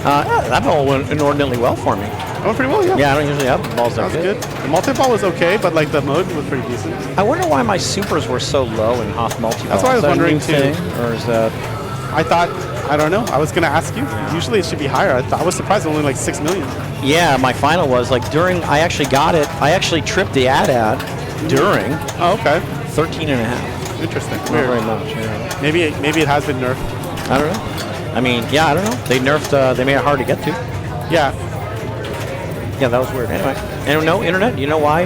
That ball went inordinately well for me. Oh, pretty well, yeah. Yeah, I don't usually have balls that That was good. The multi-ball was okay, but like the mode was pretty decent. I wonder why my supers were so low in Hoth multi-ball. That's what I was Is that a wondering new too. thing, or is that... I thought, I don't know. I was going to ask you. Usually it should be higher. I was surprised only like 6 million. Yeah, my final was like during, I actually got it. I actually tripped the ad during Oh, okay. 13 and a half. Interesting. Not Weird. very much, yeah. Maybe it has been nerfed. I don't know. I mean, yeah, I don't know. They nerfed, they made it hard to get to. Yeah. Yeah, that was weird. Anyway, and no, internet, you know why?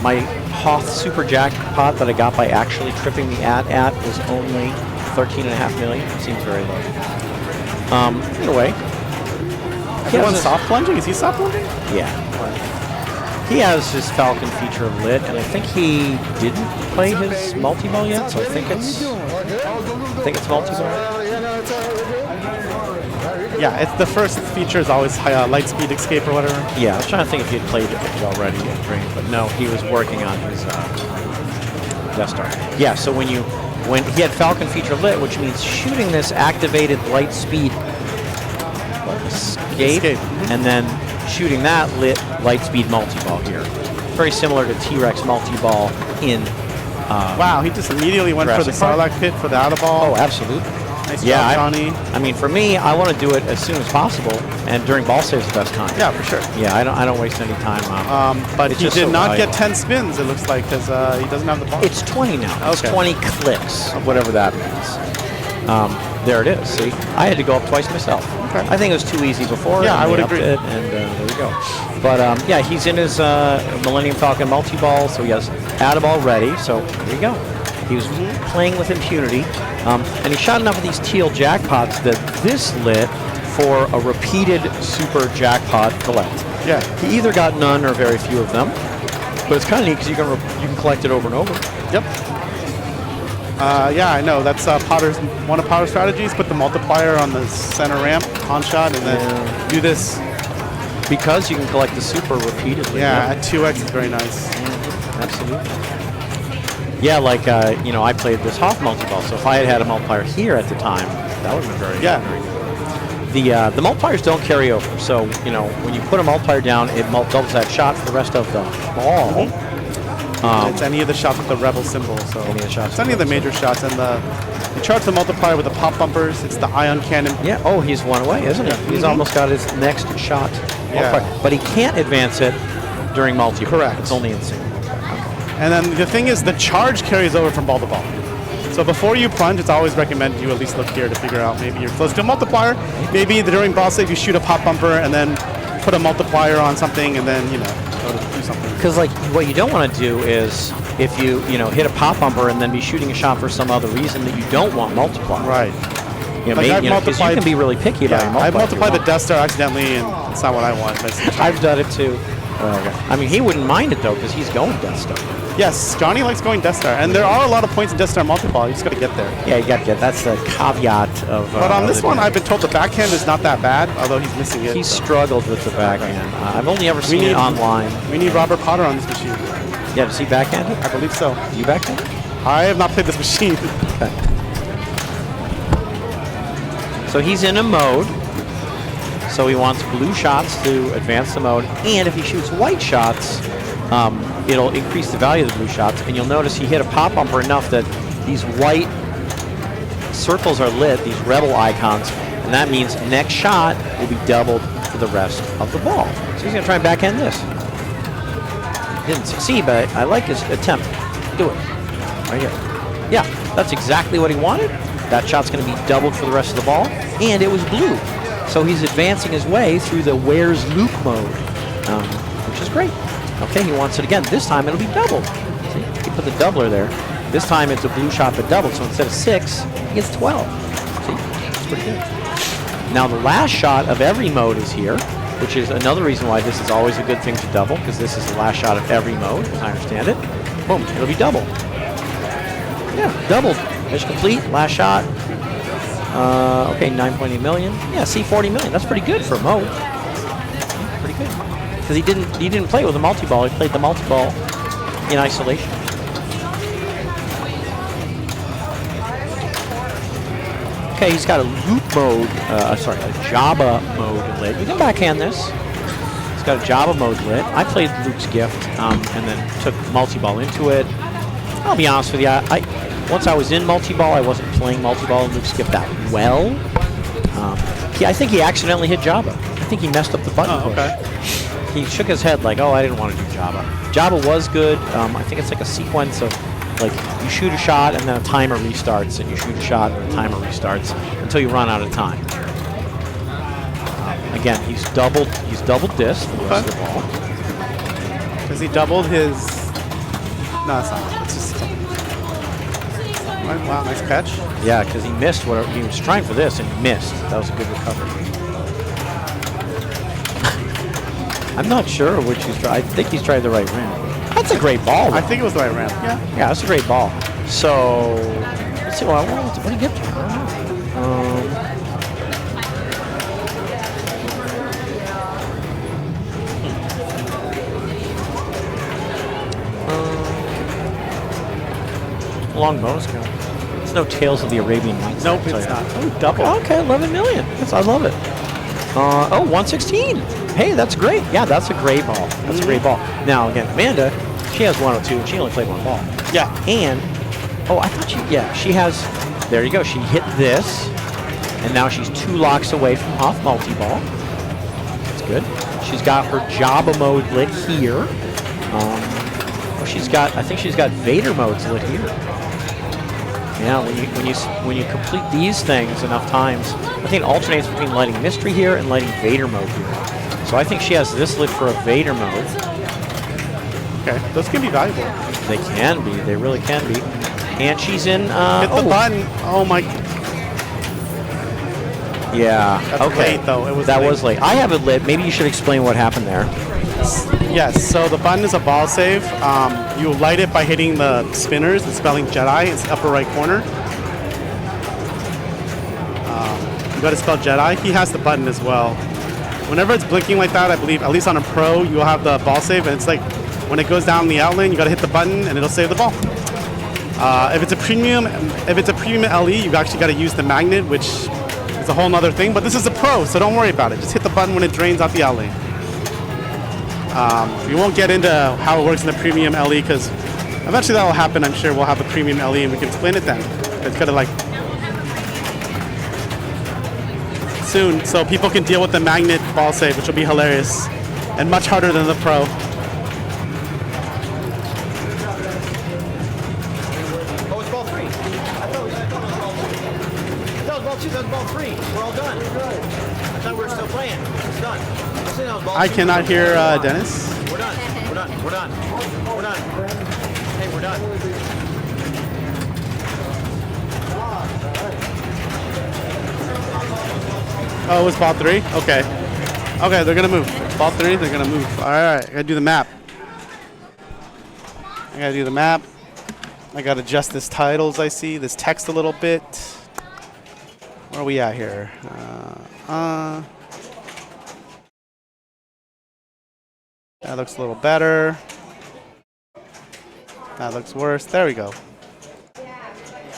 My Hoth super jackpot that I got by actually tripping the ad was only 13.5 million. Seems very low. Either way. He wants soft plunging? Is he soft plunging? Yeah. He has his Falcon feature lit, and I think he didn't play his multi-ball yet, so I think it's multi-ball. Yeah, it's the first feature is always light speed escape or whatever. Yeah, I was trying to think if he had played it already in Dream, but no, he was working on his Death Star. Yeah, so when he had Falcon feature lit, which means shooting this activated light speed escape. And then shooting that lit light speed multi-ball here. Very similar to T-Rex multi-ball in wow, he just immediately went for the Jurassic Park. Sarlacc pit for the outer ball. Oh, absolutely. Nice Yeah, job, Johnny. I mean, for me, I want to do it as soon as possible, and during ball saves the best time. Yeah, for sure. Yeah, I don't waste any time. But It's he just did so not get valuable. 10 spins, it looks like, because he doesn't have the ball. It's 20 now. It's Okay. 20 clicks, whatever that means. There it is. See, I had to go up twice myself. Okay. I think it was too easy before. Yeah, and I would they upped agree. It, and there we go. But yeah, he's in his Millennium Falcon multi-ball, so he has Add-a-Ball ready. So there you go. He was playing with impunity, and he shot enough of these teal jackpots that this lit for a repeated super jackpot collect. Yeah. He either got none or very few of them, but it's kind of neat because you can collect it over and over. Yep. Yeah, I know. That's Potter's one of Potter's strategies. Put the multiplier on the center ramp, on shot, and then do this. Because you can collect the super repeatedly. Yeah, at 2x is very nice. Absolutely. Yeah, like, I played this Hoth multi-ball, so if I had had a multiplier here at the time, that would have been very good. The multipliers don't carry over, so, when you put a multiplier down, it doubles that shot for the rest of the ball. It's any of the shots with the rebel symbol, so Any of the shots it's any of the major shots. And you charge the multiplier with the pop bumpers. It's the ion cannon. Yeah, oh, he's one away, isn't he? He's almost got his next shot. Yeah. multiplier. But he can't advance it during multi. Correct. It's only in single. And then the thing is, the charge carries over from ball to ball. So before you plunge, it's always recommended you at least look here to figure out maybe you're close to a multiplier. Maybe during ball save you shoot a pop bumper and then put a multiplier on something and then, go to do something. Because like what you don't want to do is if you hit a pop bumper and then be shooting a shot for some other reason that you don't want multiplier. Right. Like I've because you multiplied- can be really picky about your I multiplier. multiplied the Death Star accidentally and it's not what I want. But I've done it too. I mean, he wouldn't mind it, though, because he's going Death Star. Yes, Johnny likes going Death Star, and there are a lot of points in Death Star multi-ball. You just got to get there. Yeah, you got to get. That's the caveat of. But on of this the one, game. I've been told the backhand is not that bad, although he's missing it. He struggled with the backhand. I've only ever seen it online. We need Robert Potter on this machine. Yeah, does he backhand it? I believe so. You backhand it? I have not played this machine. Okay. So he's in a mode. So he wants blue shots to advance the mode, and if he shoots white shots, it'll increase the value of the blue shots. And you'll notice he hit a pop bumper enough that these white circles are lit, these rebel icons, and that means next shot will be doubled for the rest of the ball. So he's going to try and backhand this. Didn't succeed, but I like his attempt. Do it. Right here. Yeah, that's exactly what he wanted. That shot's going to be doubled for the rest of the ball, and it was blue. So he's advancing his way through the Where's Luke mode, which is great. Okay, he wants it again. This time it'll be doubled. See, he put the doubler there. This time it's a blue shot but doubled, so instead of 6, he gets 12. See, it's pretty good. Now the last shot of every mode is here, which is another reason why this is always a good thing to double, because this is the last shot of every mode, as I understand it. Boom, it'll be doubled. Yeah, doubled. Mission complete, last shot. Okay, 9.8 million. Yeah, see, 40 million. That's pretty good for a mode. Pretty good. Because he didn't play with a multi-ball. He played the multi-ball in isolation. Okay, he's got a loop mode. Sorry, a Jabba mode lit. You can backhand this. He's got a Jabba mode lit. I played Luke's Gift and then took multi-ball into it. I'll be honest with you. Once I was in multi-ball, I wasn't playing multi-ball and Luke's Gift that well. I think he accidentally hit Jabba. I think he messed up the button push. Okay. He shook his head like, oh, I didn't want to do Jabba. Jabba was good. I think it's like a sequence of, like, you shoot a shot and then a timer restarts, and you shoot a shot and the timer restarts until you run out of time. Again, he's doubled this for the rest of the ball. Has he doubled his... No, it's not. It's just... Wow, nice catch. Yeah, because he missed what he was trying for this, and he missed. That was a good recovery. I'm not sure which he's tried. I think he's tried the right ramp. That's a great ball, though. I think it was the right ramp. Yeah, that's a great ball. So, let's see. What do you get to? I don't know. Long bonus count. It's no Tales of the Arabian Nights. Nope, it's not. Oh, double. Okay, 11 million. I love it. 116. Hey, that's great. Yeah, that's a great ball. That's a great ball. Now, again, Amanda, she has 102, and she only played one ball. Yeah. And, I thought she has, there you go. She hit this, and now she's 2 locks away from off multi-ball. That's good. She's got her Jabba mode lit here. I think she's got Vader modes lit here. Yeah, when you complete these things enough times, I think it alternates between lighting Mystery here and lighting Vader mode here. So I think she has this lit for a Vader mode. Okay, those can be valuable. They can be. They really can be. And she's in... Hit the button. Oh, my... Yeah. That's late, though. That was late. I have it lit. Maybe you should explain what happened there. Yes, so the button is a ball save. You light it by hitting the spinners and spelling Jedi. It's the upper right corner. You got to spell Jedi. He has the button as well. Whenever it's blinking like that, I believe, at least on a pro, you'll have the ball save, and it's like when it goes down the out lane, you got to hit the button and it'll save the ball. If it's a premium LE, you've actually got to use the magnet, which is a whole nother thing. But this is a pro, so don't worry about it. Just hit the button when it drains out the out lane. We won't get into how it works in the premium LE because eventually that will happen. I'm sure we'll have a premium LE and we can explain it then. It's gonna like soon, so people can deal with the magnet ball save, which will be hilarious and much harder than the pro. Oh, it's ball 3. I thought it was ball 2. That was ball 3. We're all done. I thought we were still playing. It's done. I cannot hear Dennis. We're done. We're done. We're done. We're done. Hey, we're done. Oh, it was ball 3? Okay. Okay, they're gonna move. Ball 3, they're gonna move. All right, I gotta do the map. I gotta adjust this titles. I see this text a little bit. Where are we at here? That looks a little better. That looks worse. There we go.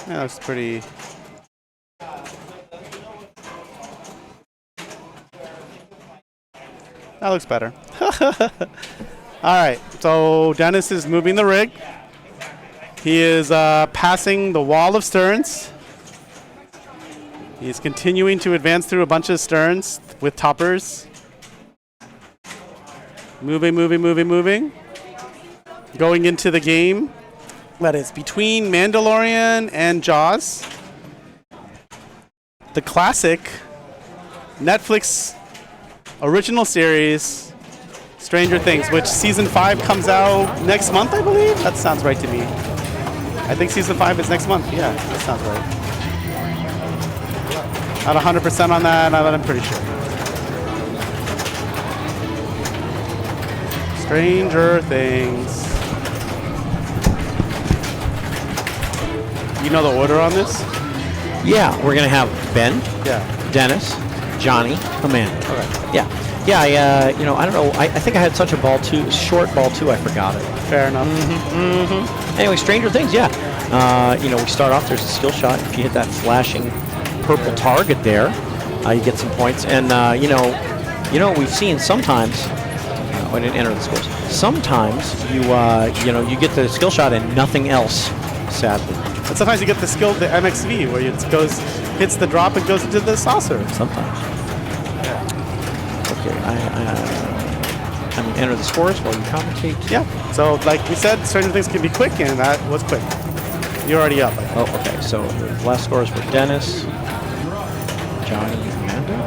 That looks pretty. That looks better. All right, so Dennis is moving the rig. He is passing the wall of sterns. He's continuing to advance through a bunch of sterns with toppers. Moving. Going into the game that is between Mandalorian and Jaws. The classic Netflix original series, Stranger Things, which season 5 comes out next month, I believe. That sounds right to me. I think season 5 is next month. Yeah, that sounds right. Not 100% on that, but I'm pretty sure. Stranger Things. You know the order on this? Yeah, we're going to have Ben, Yeah. Dennis, Johnny, Amanda. Okay. Yeah. Yeah, I don't know. I think I had such a short ball, too. I forgot it. Fair enough. Anyway, Stranger Things, yeah. We start off, there's a skill shot. If you hit that flashing purple target there, you get some points. And, we've seen sometimes, I didn't enter the scores. Sometimes you get the skill shot and nothing else, sadly. But sometimes you get the skill, the MXV, where it hits the drop and goes into the saucer. Sometimes. Okay, I'm going to enter the scores while you commentate. Yeah. So, like we said, Stranger Things can be quick, and that was quick. You're already up. Oh, okay. So the last scores were Dennis, Johnny, and Amanda.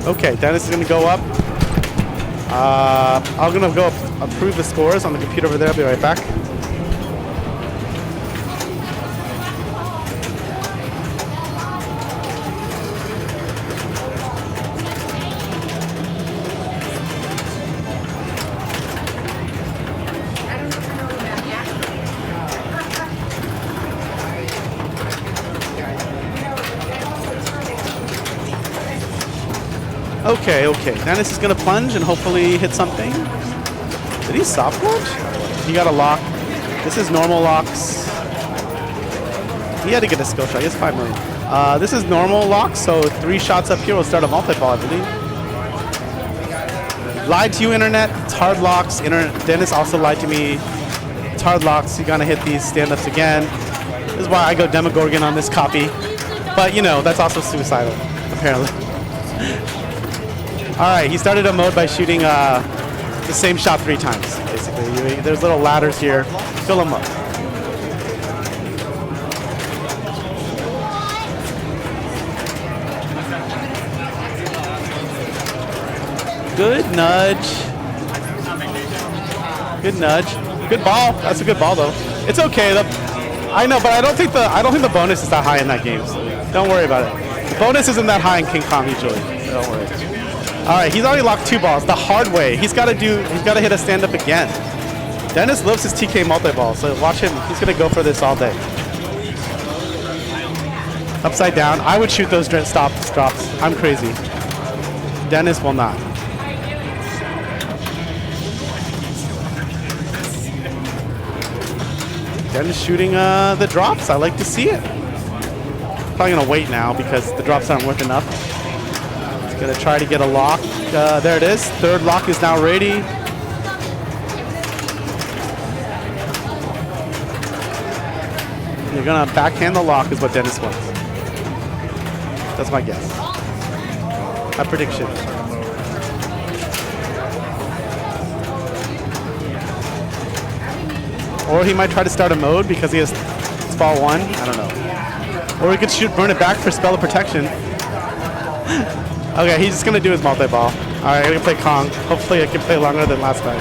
Okay, Dennis is going to go up. I'm going to go approve the scores on the computer over there. I'll be right back. Okay. Dennis is going to plunge and hopefully hit something. Did he soft launch? He got a lock. This is normal locks. He had to get a skill shot. He has 5 million. This is normal locks, so 3 shots up here will start a multi-ball, I believe. Lied to you, Internet. It's hard locks. Dennis also lied to me. It's hard locks. You're going to hit these stand-ups again. This is why I go Demogorgon on this copy. But, that's also suicidal, apparently. All right, he started a mode by shooting the same shot 3 times, basically. There's little ladders here. Fill them up. Good nudge. Good ball. That's a good ball, though. It's okay. I know, but I don't think the bonus is that high in that game. So don't worry about it. The bonus isn't that high in King Kong usually. So don't worry. All right, he's already locked 2 balls the hard way. He's got to hit a stand-up again. Dennis loves his TK multi-ball, so watch him. He's going to go for this all day. Upside down. I would shoot those drops. I'm crazy. Dennis will not. Dennis shooting the drops. I like to see it. Probably going to wait now because the drops aren't worth enough. Gonna try to get a lock. There it is. 3rd lock is now ready. You're gonna backhand the lock is what Dennis wants. That's my guess. My prediction. Or he might try to start a mode because he has ball 1. I don't know. Or he could burn it back for spell of protection. Okay, he's just going to do his multi-ball. All right, I can play Kong. Hopefully I can play longer than last time.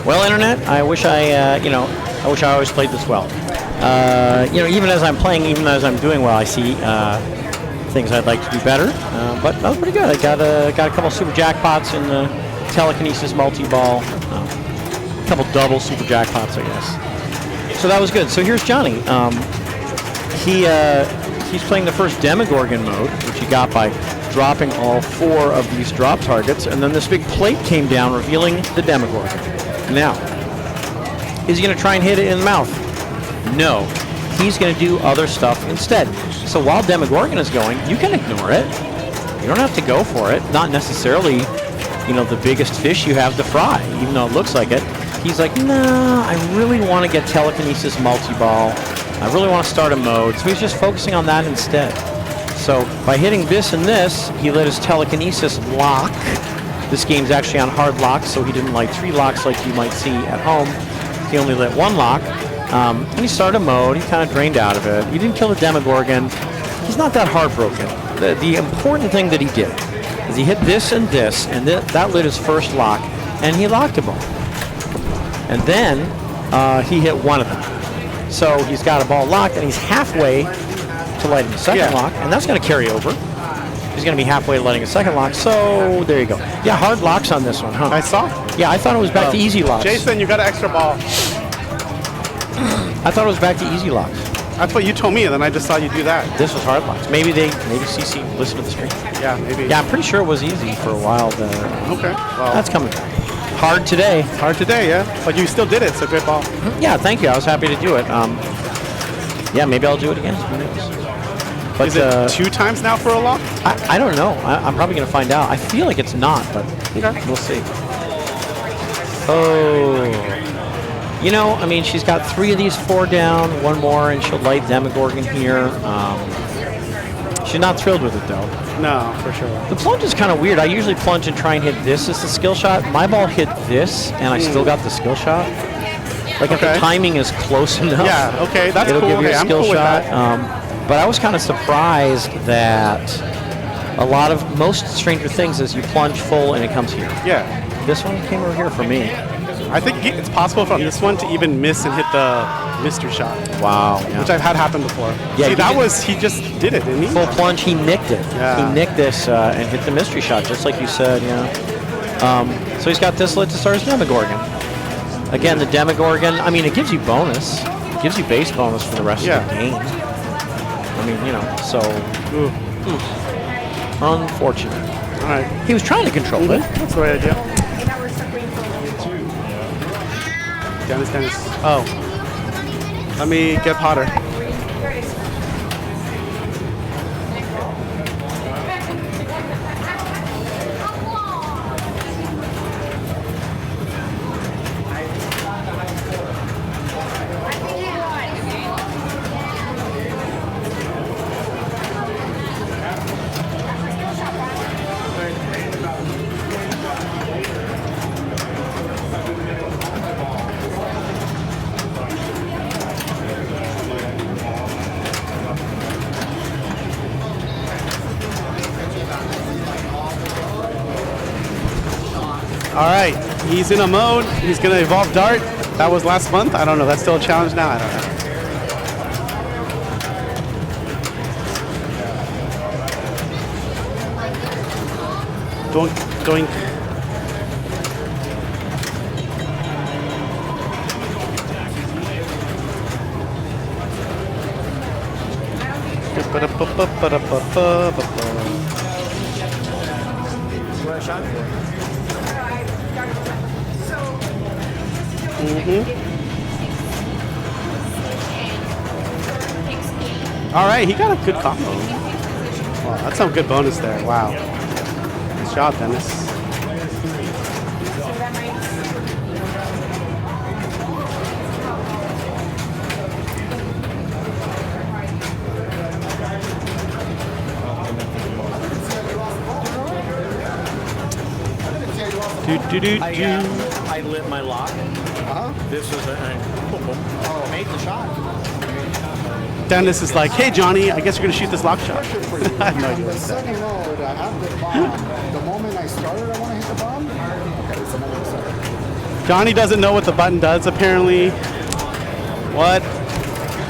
Well, Internet, I wish I wish I always played this well. Even as I'm playing, even as I'm doing well, I see things I'd like to do better. But that was pretty good. I got a couple super jackpots in the telekinesis multi-ball. A couple double super jackpots, I guess. So that was good. So here's Johnny. He's playing the first Demogorgon mode, which he got by dropping all 4 of these drop targets, and then this big plate came down, revealing the Demogorgon. Now, is he going to try and hit it in the mouth? No. He's going to do other stuff instead. So while Demogorgon is going, you can ignore it. You don't have to go for it. Not necessarily, the biggest fish you have to fry, even though it looks like it. He's like, nah, I really want to get telekinesis multi-ball. I really want to start a mode. So he's just focusing on that instead. So by hitting this and this, he let his telekinesis lock. This game's actually on hard lock, so he didn't light 3 locks like you might see at home. He only lit 1 lock. And he started a mode. He kind of drained out of it. He didn't kill the Demogorgon. He's not that heartbroken. The important thing that he did is he hit this and this, and that lit his first lock, and he locked a ball. And then he hit one of them. So he's got a ball locked, and he's halfway to lighting the second lock, and that's going to carry over. He's going to be halfway to lighting a second lock, so there you go. Yeah, hard locks on this one, huh? I saw. Yeah, I thought it was back to easy locks. Jason, you got an extra ball. I thought it was back to easy locks. That's what you told me, and then I just saw you do that. This was hard locks. Maybe CC listened to the stream. Yeah, maybe. Yeah, I'm pretty sure it was easy for a while. Okay. Well, that's coming back. Hard today. Hard today, yeah. But you still did it. It's a great ball. Yeah, thank you. I was happy to do it. Yeah, maybe I'll do it again. Who knows? But, is it 2 times now for a lock? I don't know. I'm probably going to find out. I feel like it's not, but we'll see. Oh. She's got 3 of these 4 down, 1 more, and she'll light Demogorgon here. She's not thrilled with it, though. No, for sure. The plunge is kind of weird. I usually plunge and try and hit this as the skill shot. My ball hit this, and I still got the skill shot. Like, if the timing is close enough, yeah, okay, that's it'll cool. give you a skill cool shot. But I was kind of surprised that most Stranger Things is you plunge full and it comes here. Yeah. This one came over here for me. I think it's possible from this one to even miss and hit the mystery shot. Wow. Yeah. Which I've had happen before. Yeah, he just did it, didn't he? Full plunge, he nicked it. Yeah. He nicked this and hit the mystery shot, just like you said, so he's got this lit to start his Demogorgon. Again, the Demogorgon, it gives you bonus. It gives you base bonus for the rest of the game. Unfortunate. All right. He was trying to control it. That's the right idea. Dennis. Oh. Let me get Potter. All right, he's in a mode. He's going to evolve Dart. That was last month. I don't know. That's still a challenge now. I don't know. Doink. All right, he got a good combo. Wow, that's some good bonus there. Wow. Nice job, Dennis. I lit my lock. This was I made the shot. Dennis is like, hey, Johnny, I guess you're going to shoot this lock shot. I have no idea what The he said. second mode, I have the bomb. The moment I started, I want to hit the bomb. Okay, so now Johnny doesn't know what the button does, apparently. What?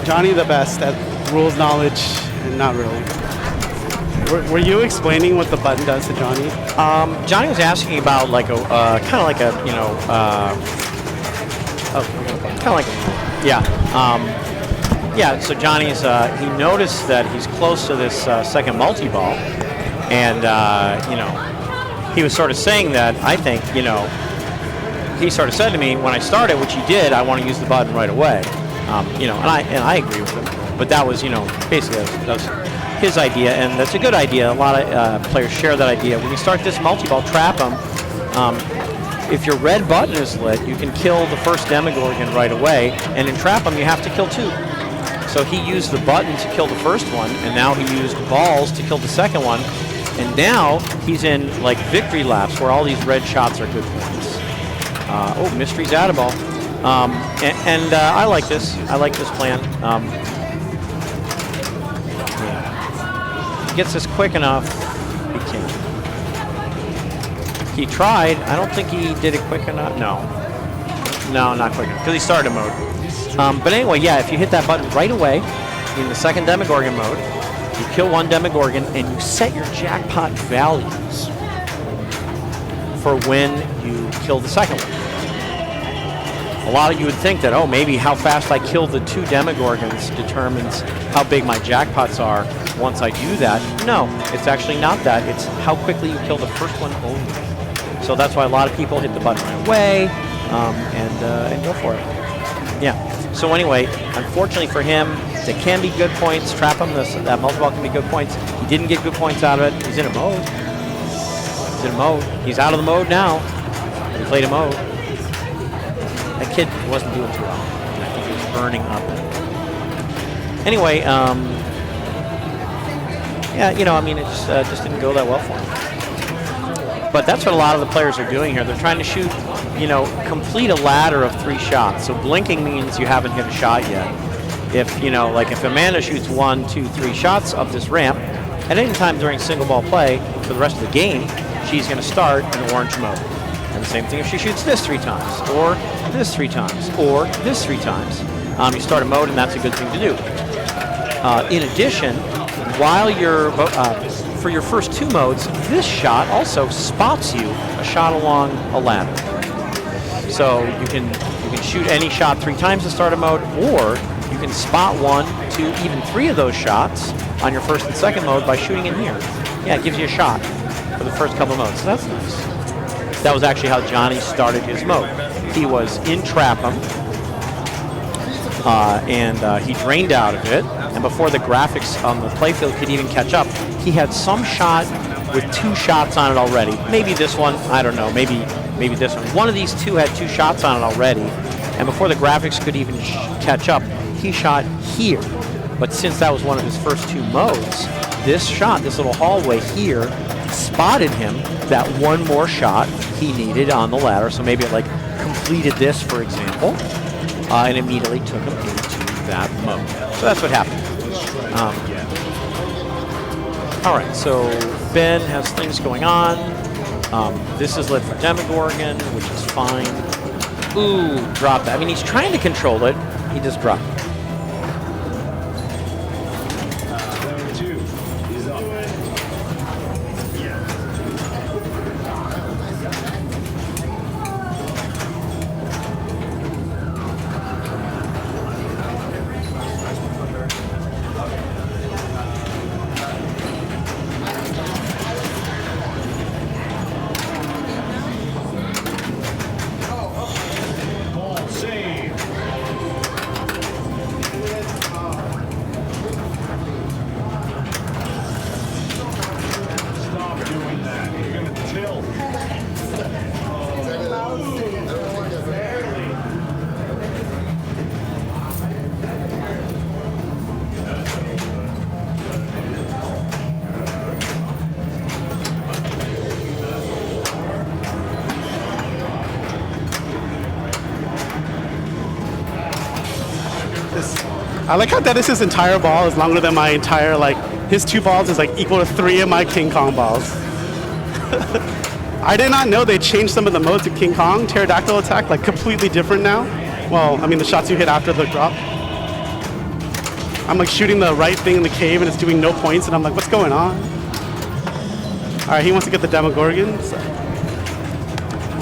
Johnny the best at rules knowledge, and not really. Were you explaining what the button does to Johnny? Johnny was asking about like a kind of like a kind of like yeah. So Johnny's he noticed that he's close to this second multi-ball, and he was sort of saying that I think he sort of said to me when I started, which he did, I want to use the button right away. And I agree with him. But that was basically that was his idea, and that's a good idea. A lot of players share that idea. When you start this multi-ball, trap them. If your red button is lit, you can kill the first Demogorgon right away, and in trap them, you have to kill 2. So he used the button to kill the first one, and now he used balls to kill the second one, and now he's in like victory laps where all these red shots are good points. Mystery's out of ball. I like this. I like this plan. He gets this quick enough. He can't. He tried. I don't think he did it quick enough. No, not quick enough because he started mode. But anyway, yeah, if you hit that button right away in the second Demogorgon mode, you kill one Demogorgon and you set your jackpot values for when you kill the second one. A lot of you would think that, maybe how fast I kill the 2 Demogorgons determines how big my jackpots are once I do that. No, it's actually not that. It's how quickly you kill the first one only. So that's why a lot of people hit the button right away and go for it. Yeah. So anyway, unfortunately for him, they can be good points. Trap him. That multi-ball can be good points. He didn't get good points out of it. He's in a mode. He's out of the mode now. He played a mode. That kid wasn't doing too well. I think he was burning up. Anyway, it just didn't go that well for him. But that's what a lot of the players are doing here. They're trying to shoot, complete a ladder of 3 shots. So blinking means you haven't hit a shot yet. If Amanda shoots 1, 2, 3 shots up this ramp, at any time during single ball play for the rest of the game, she's going to start in orange mode. And the same thing if she shoots this 3 times, or this 3 times, or this 3 times. You start a mode, and that's a good thing to do. In addition, while you're for your first 2 modes, this shot also spots you a shot along a ladder. So you can shoot any shot 3 times to start a mode, or you can spot 1, 2, even 3 of those shots on your first and second mode by shooting in here. Yeah, it gives you a shot for the first couple modes. So that's nice. That was actually how Johnny started his mode. He was in Trap'em, and he drained out of it. And before the graphics on the playfield could even catch up, he had some shot with 2 shots on it already. Maybe this one, I don't know, maybe this one. One of these 2 had 2 shots on it already. And before the graphics could even catch up, he shot here. But since that was one of his first 2 modes, this shot, this little hallway here, spotted him that 1 more shot he needed on the ladder. So maybe it completed this, for example, and immediately took him into that mode. So that's what happened. All right, so Ben has things going on. This is lit for Demogorgon, which is fine. Ooh, dropped that. I mean, he's trying to control it. He just dropped it. I like how Dennis's entire ball is longer than my entire, his 2 balls is equal to 3 of my King Kong balls. I did not know they changed some of the modes in King Kong. Pterodactyl attack, like completely different now. Well, I mean the shots you hit after the drop. I'm like shooting the right thing in the cave and it's doing no points and I'm like, what's going on? All right, he wants to get the Demogorgon. So.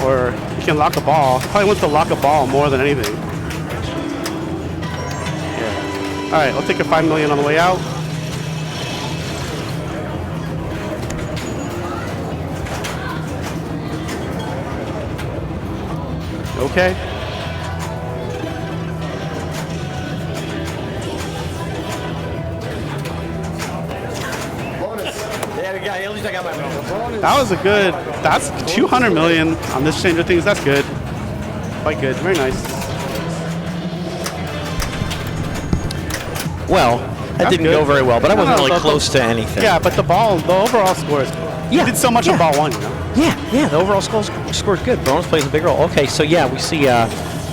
Or he can lock a ball. Probably wants to lock a ball more than anything. Yeah. All right, I'll take a 5 million on the way out. Okay. At least I got my bonus. That was a good. That's 200 million on this change of things. That's good. Quite good. Very nice. Well, that didn't good. go very well, but I No, wasn't no, really the- close to anything. Yeah, but the overall score is good. Yeah, You did so much on yeah. ball one, you know. Yeah, the overall score's good. Bonus plays a big role. Okay, so yeah, we see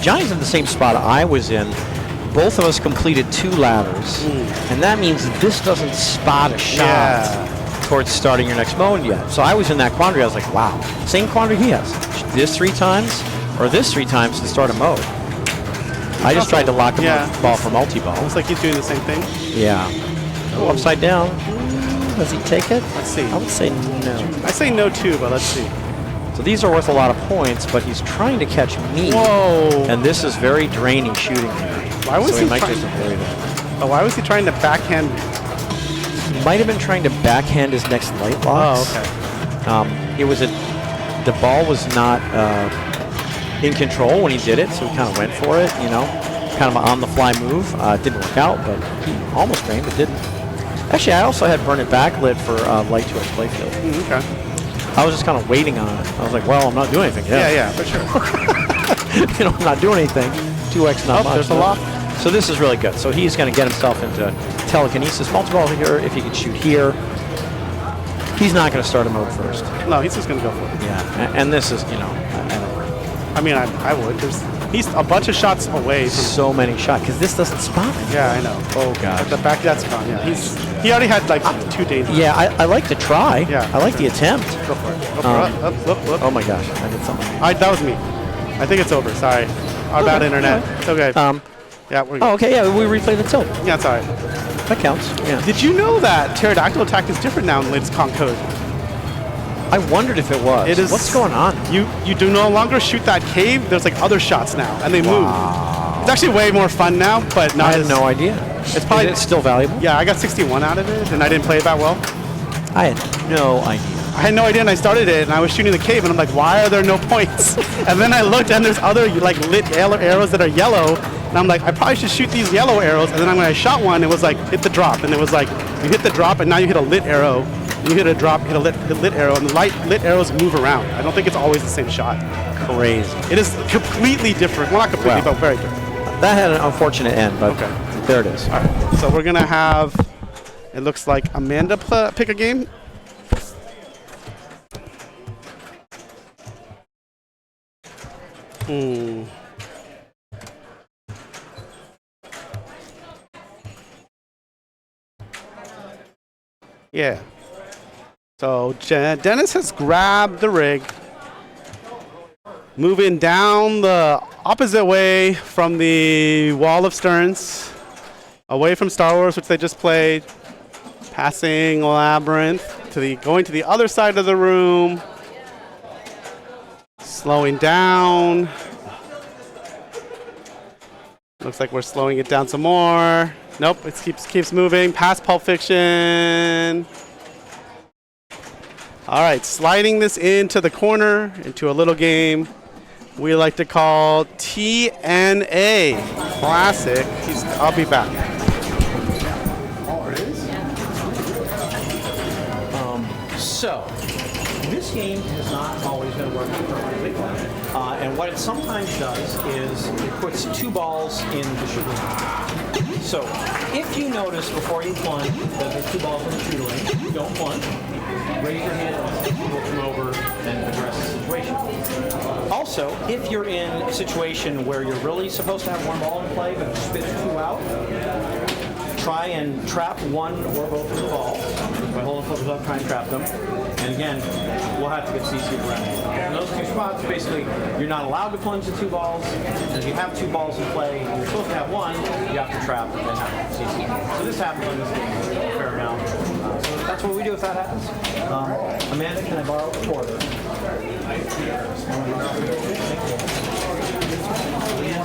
Johnny's in the same spot I was in. Both of us completed 2 ladders, and that means this doesn't spot a shot towards starting your next mode yet. So I was in that quandary. I was like, wow, same quandary he has. This 3 times or this 3 times to start a mode. I just tried to lock him on the ball for multi-ball. Looks like he's doing the same thing. Yeah. Oh, upside down. Does he take it? Let's see. I would say no. I say no too, but let's see. So these are worth a lot of points, but he's trying to catch me. Whoa. And this is very draining shooting here. Why was so he might trying- just avoid it. Oh, why was he trying to backhand? He might have been trying to backhand his next light locks. Oh, okay. It was the ball was not in control when he did it, so he kind of went for it, you know, kind of an on-the-fly move. It didn't work out, but he almost framed it, didn't. Actually, I also had burn it backlit for light to a playfield. Okay. I was just kind of waiting on it. I was like, well, I'm not doing anything yet. Yeah, for sure. You know, I'm not doing anything. 2x not much. There's a lock. So this is really good. So he's going to get himself into telekinesis multi-ball here. If he can shoot here, he's not going to start a mode first. No, he's just gonna go for it. Yeah, and this is, you know, I don't I mean, I would. He's a bunch of shots away from. so many shots because this doesn't spot him. Yeah, I know. Oh gosh. The back that's gone. Yeah, he already had like 2 days. Yeah, I like to try. Yeah. I like the attempt. Go for it. Go for it. Up. Oh my gosh, I did something. That was me. I think it's over. Sorry. Our bad internet. It's okay. Yeah, we're good. Oh, okay, yeah, we replay the tilt. Yeah, it's all right. That counts. Yeah. Did you know that pterodactyl attack is different now in latest Kong code? I wondered if it was. It is. What's going on? You do no longer shoot that cave. There's like other shots now, and they move. It's actually way more fun now, but not I had as. no idea. It's probably Is it still valuable? Yeah, I got 61 out of it, and I didn't play it that well. I had no idea. I had no idea, and I started it, and I was shooting the cave, and I'm like, why are there no points? And then I looked, and there's other like lit yellow arrows that are yellow, and I'm like, I probably should shoot these yellow arrows. And then when I shot one, it was like hit the drop, and it was like you hit the drop, and now you hit a lit arrow. And you hit a drop, hit a lit arrow, and the lit arrows move around. I don't think it's always the same shot. Crazy. It is completely different. Well, not completely, Wow. but very different. That had an unfortunate end, but Okay. there it is. All right, so we're gonna have. It looks like Amanda pick a game. Yeah. So Dennis has grabbed the rig, moving down the opposite way from the Wall of Sterns, away from Star Wars, which they just played, passing Labyrinth to going to the other side of the room, slowing down. Looks like we're slowing it down some more. Nope, it keeps moving past Pulp Fiction. All right, sliding this into the corner, into a little game we like to call TNA Classic. I'll be back. So, this game has not always been working perfectly. And what it sometimes does is it puts 2 balls in the shooter lane. So, if you notice before you plunge that there's 2 balls in the shooter lane, don't plunge. Raise your hand, we'll come over and address the situation. Also, if you're in a situation where you're really supposed to have 1 ball in play but it spits 2 out, try and trap 1 or both of the balls. By holding flippers up, try and trap them. And again, we'll have to get CC around. In those two spots, basically, you're not allowed to plunge the 2 balls. And if you have 2 balls in play, and you're supposed to have 1, you have to trap and then have CC. So this happens in this game a fair amount. So that's what we do if that happens. Amanda, can I borrow a quarter?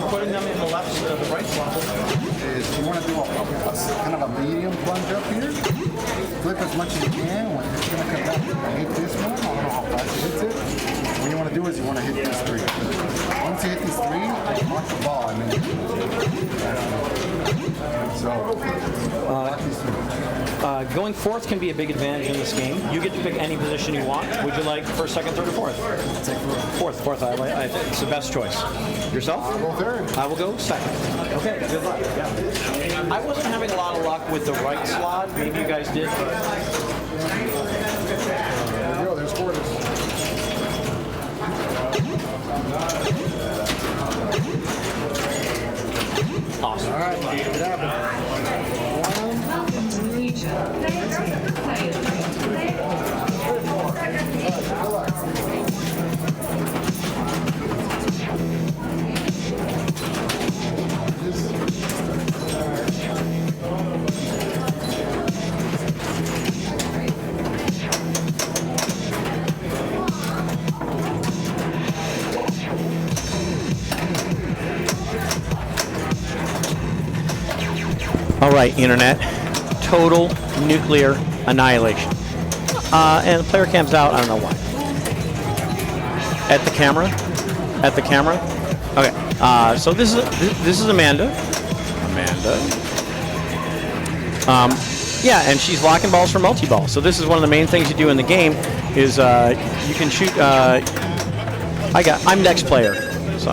Putting them in the left, the right slot. Is you want to do a kind of a medium plunge up here. Flip as much as you can. When it's going to come back, I hit this one. I don't know how fast it hits it. What you want to do is you want to hit these 3. Once you hit these 3, mark the ball. And then mark these 3. Going fourth can be a big advantage in this game. You get to pick any position you want. Would you like first, second, third, or fourth? Take Fourth. I think it's the best choice. Yourself? I'll go third. I will go second. Okay, good luck. Yeah. I wasn't having a lot of luck with the right slot. Maybe you guys did, but There you go. There's quarters. awesome. All right, make it happen. All right, Internet. Total nuclear annihilation. And the player cam's out. I don't know why. At the camera. Okay. So this is Amanda. Yeah, and she's locking balls for multi-ball. So this is one of the main things you do in the game. Is you can shoot. I'm next player. So.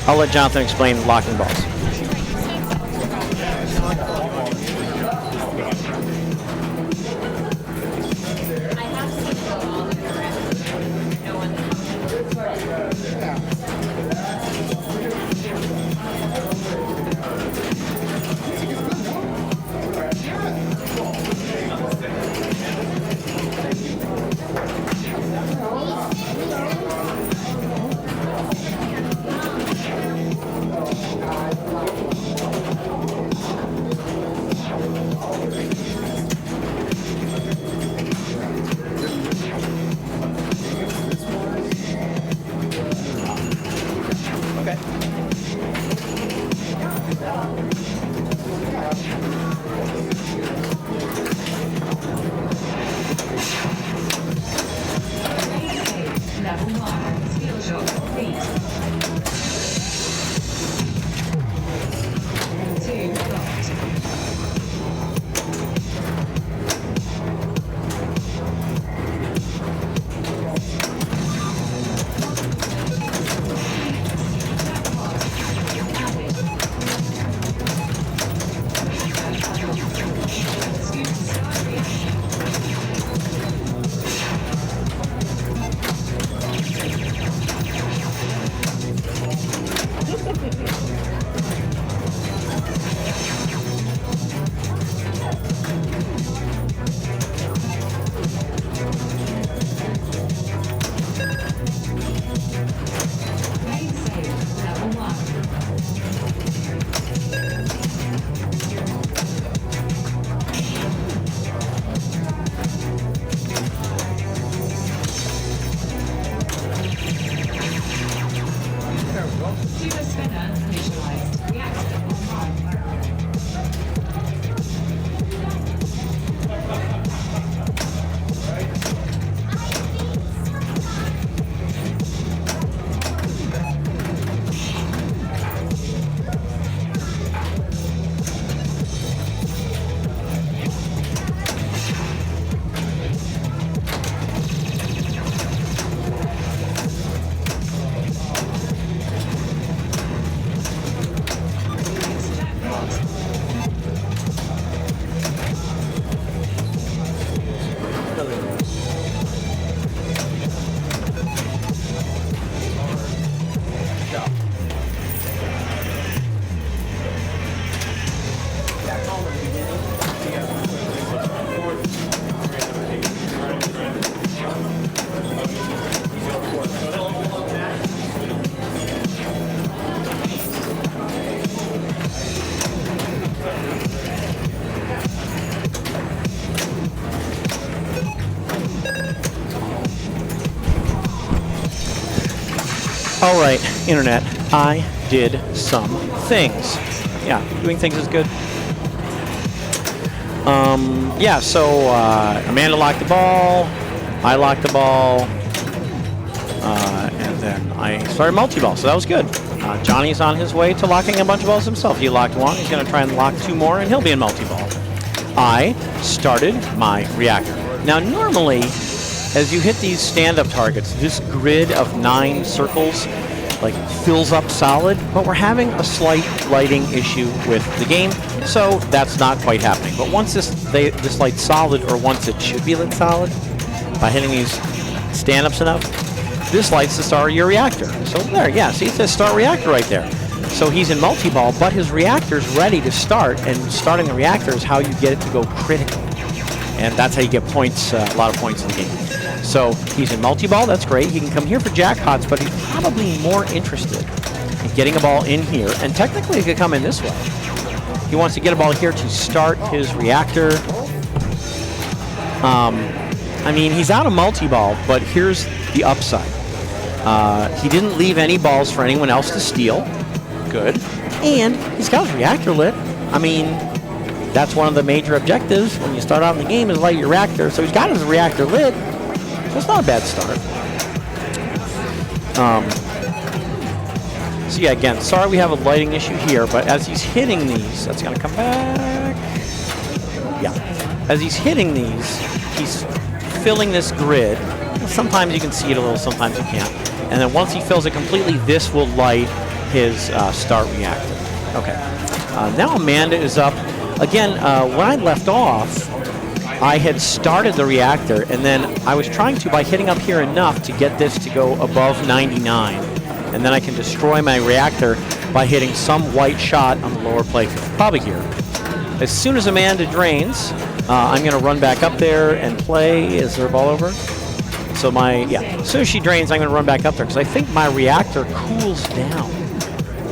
I'll let Jonathan explain locking balls. All right, Internet, I did some things. Yeah, doing things is good. Yeah, so Amanda locked the ball, I locked the ball, and then I started multi-ball, so that was good. Johnny's on his way to locking a bunch of balls himself. He locked one, he's going to try and lock 2 more, and he'll be in multi-ball. I started my reactor. Now, normally, as you hit these stand-up targets, this grid of 9 circles like fills up solid, but we're having a slight lighting issue with the game, so that's not quite happening. But once this light's solid, or once it should be lit solid, by hitting these stand-ups enough, this lights the start of your reactor. So there, yeah, see, it says start reactor right there. So he's in multi-ball, but his reactor's ready to start, and starting the reactor is how you get it to go critical. And that's how you get points, a lot of points in the game. So he's in multi-ball, that's great. He can come here for jackpots, but he's probably more interested in getting a ball in here. And technically he could come in this way. He wants to get a ball here to start his reactor. I mean, he's out of multi-ball, but here's the upside. He didn't leave any balls for anyone else to steal. Good. And he's got his reactor lit. I mean, that's one of the major objectives when you start out in the game is light your reactor. So he's got his reactor lit. So it's not a bad start. So yeah, again, sorry we have a lighting issue here, but as he's hitting these, that's going to come back. Yeah. As he's hitting these, he's filling this grid. Sometimes you can see it a little, sometimes you can't. And then once he fills it completely, this will light his start reactor. Okay. Now Amanda is up. Again, when I left off, I had started the reactor, and then I was trying to, by hitting up here enough, to get this to go above 99. And then I can destroy my reactor by hitting some white shot on the lower playfield, probably here. As soon as Amanda drains, I'm going to run back up there and play. Is there a ball over? So as soon as she drains, I'm going to run back up there, because I think my reactor cools down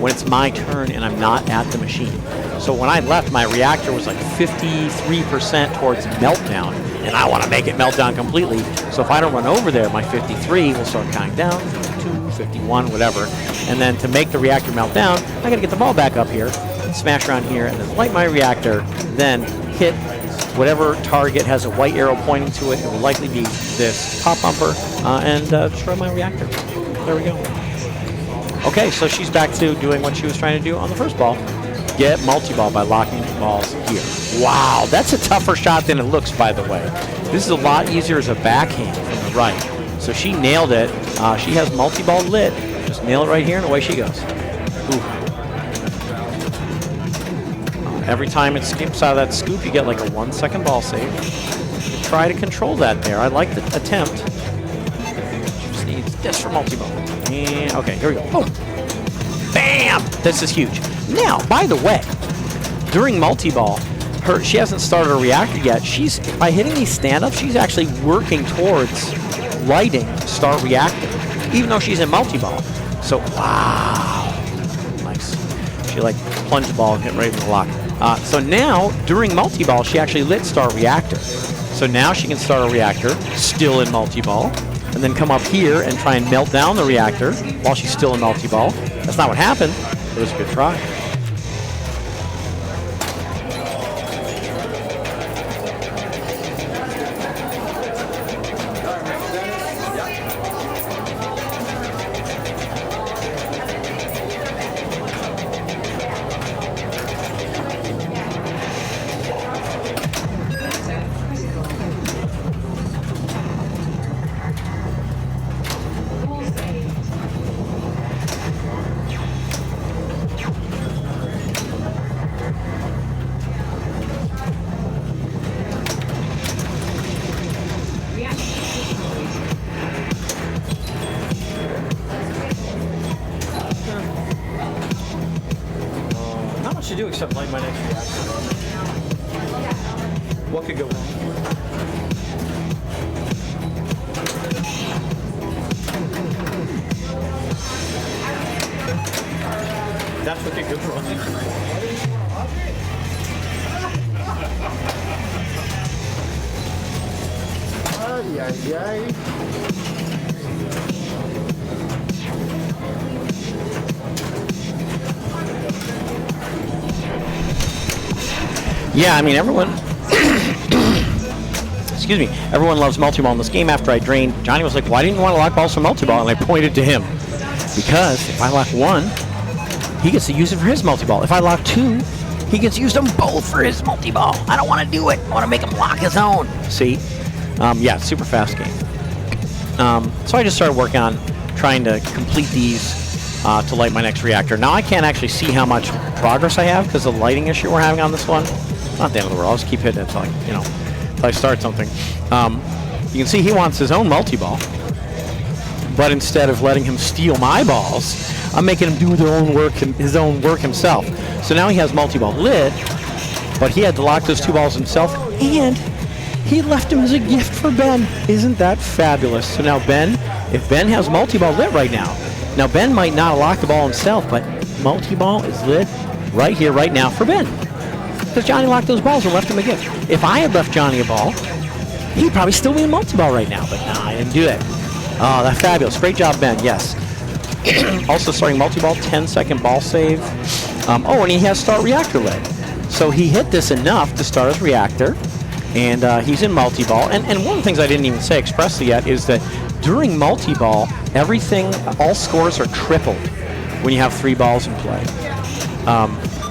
when it's my turn and I'm not at the machine. So when I left, my reactor was like 53% towards meltdown, and I want to make it melt down completely. So if I don't run over there, my 53 will start counting down, 52, 51, whatever. And then to make the reactor melt down, I got to get the ball back up here, smash around here, and then light my reactor, then hit whatever target has a white arrow pointing to it. It will likely be this pop bumper, and destroy my reactor. There we go. Okay, so she's back to doing what she was trying to do on the first ball. Get multi-ball by locking balls here. Wow, that's a tougher shot than it looks, by the way. This is a lot easier as a backhand from the right. So she nailed it. She has multi-ball lit. Just nail it right here, and away she goes. Ooh. Every time it skips out of that scoop, you get like a 1-second ball save. Try to control that there. I like the attempt. Just needs this for multi-ball. And, okay, here we go. Boom. Bam! This is huge. Now, by the way, during multi-ball, she hasn't started a reactor yet. By hitting these stand-ups, she's actually working towards lighting start reactor, even though she's in multi-ball. So, wow. Nice. She like plunged the ball and hit right in the lock. So now, during multi-ball, she actually lit start reactor. So now she can start a reactor, still in multi-ball, and then come up here and try and melt down the reactor while she's still in multi-ball. That's not what happened. It was a good try. To do except light my next reactor. What could go wrong? That's what could go wrong. Ay, ay, ay. Yeah, I mean, everyone. Excuse me. Everyone loves multi-ball in this game. After I drained, Johnny was like, "Why didn't you want to lock balls for multi-ball?" And I pointed to him because if I lock one, he gets to use it for his multi-ball. If I lock two, he gets to use them both for his multi-ball. I don't want to do it. I want to make him lock his own. See? Yeah, super fast game. So I just started working on trying to complete these to light my next reactor. Now I can't actually see how much progress I have because of the lighting issue we're having on this one. Not the end of the world. I'll just keep hitting it until I start something. You can see he wants his own multi-ball, but instead of letting him steal my balls, I'm making him do his own work himself. So now he has multi-ball lit, but he had to lock those two balls himself, and he left him as a gift for Ben. Isn't that fabulous? So now Ben, if Ben has multi-ball lit right now Ben might not have locked the ball himself, but multi-ball is lit right here, right now for Ben. Because Johnny locked those balls and left him a gift. If I had left Johnny a ball, he'd probably still be in multi-ball right now, but no, I didn't do that. Oh, that's fabulous. Great job, Ben, yes. Also starting multi-ball, 10-second ball save. And he has start reactor lit. So he hit this enough to start his reactor, and he's in multi-ball. And one of the things I didn't even say expressly yet is that during multi-ball, all scores are tripled when you have 3 balls in play.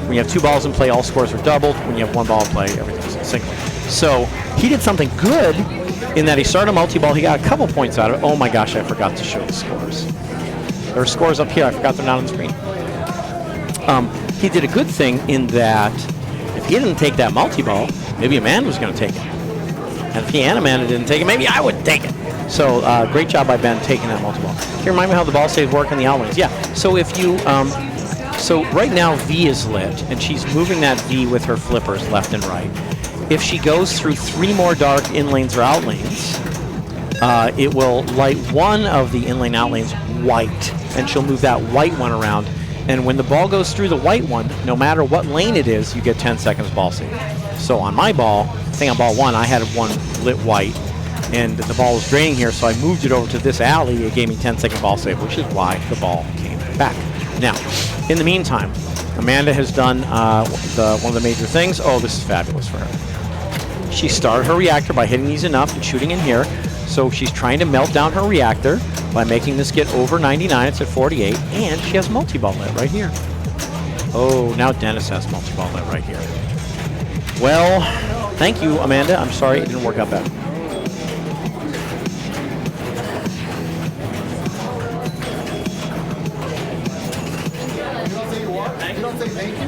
When you have 2 balls in play, all scores are doubled. When you have 1 ball in play, everything's single. So he did something good in that he started multi-ball. He got a couple points out of it. Oh my gosh, I forgot to show the scores. There are scores up here. I forgot they're not on the screen. He did a good thing in that if he didn't take that multi-ball, maybe Amanda was going to take it. And if he and Amanda didn't take it, maybe I would take it. So great job by Ben taking that multi-ball. Can you remind me how the ball saves work in the outlanes? Yeah. So if you, so right now V is lit, and she's moving that V with her flippers left and right. If she goes through 3 more dark inlanes or outlanes, it will light one of the inlane outlanes white, and she'll move that white one around. And when the ball goes through the white one, no matter what lane it is, you get 10 seconds ball save. So on my ball, I think on ball 1, I had one lit white, and the ball was draining here, so I moved it over to this alley. It gave me 10-second ball save, which is why the ball came back. Now, in the meantime, Amanda has done one of the major things. Oh, this is fabulous for her. She started her reactor by hitting these enough and shooting in here. So she's trying to melt down her reactor by making this get over 99. It's at 48, and she has multi-ball lit right here. Oh, now Dennis has multi-ball lit right here. Well, thank you, Amanda. I'm sorry it didn't work out better. You don't say thank you?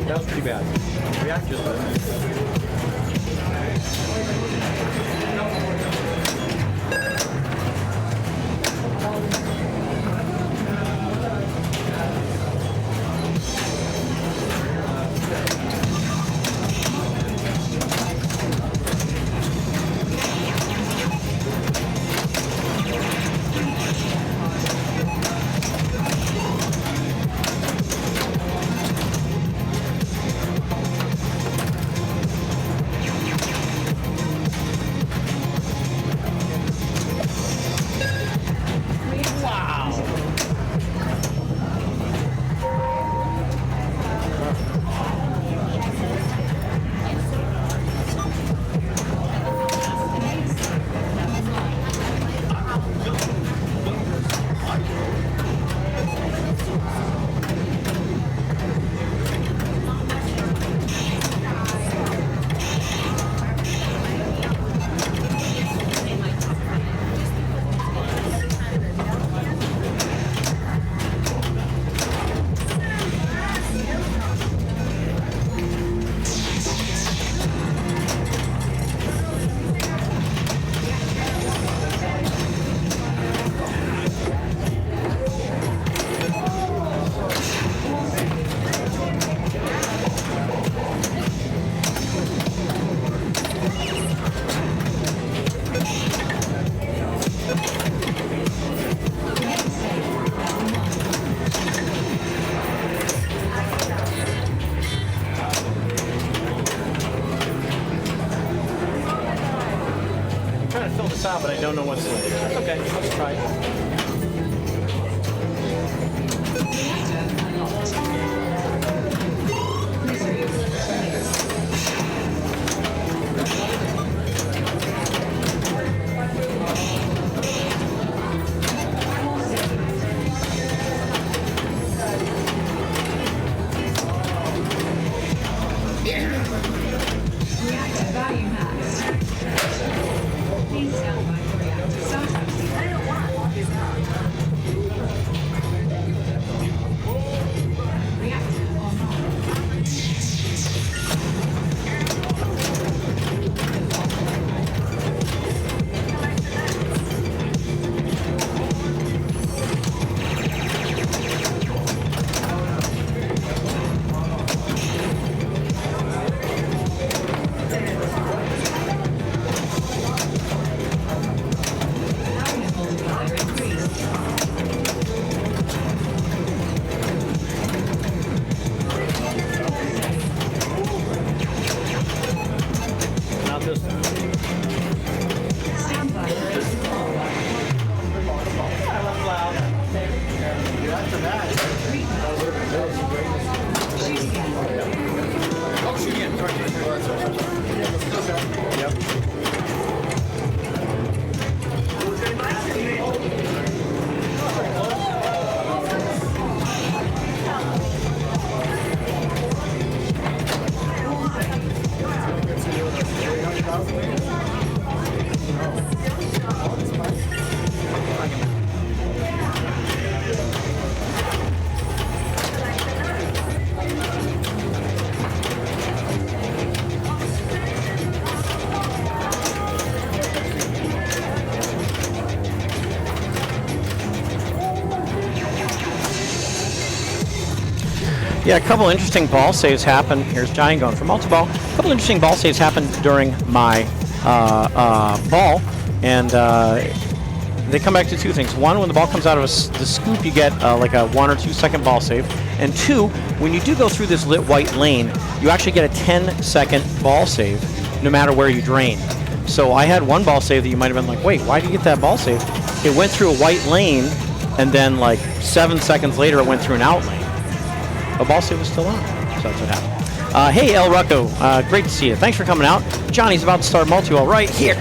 That was pretty bad. Reactor's don't know what's lit. That's okay. Let's try it. Reactor value max. Please stand by for reactor startup. Reactor online. Not this time. Stand by. Yeah, a couple interesting ball saves happened. Here's Johnny going for multi-ball. A couple interesting ball saves happened during my ball, and they come back to two things. One, when the ball comes out of the scoop, you get like a 1 or 2 second ball save. And two, when you do go through this lit white lane, you actually get a 10-second ball save no matter where you drain. So I had one ball save that you might have been like, wait, why did you get that ball save? It went through a white lane, and then like 7 seconds later, it went through an out lane. The ball save was still on, so that's what happened. Hey, El Rucco, great to see you. Thanks for coming out. Johnny's about to start multi-ball right here.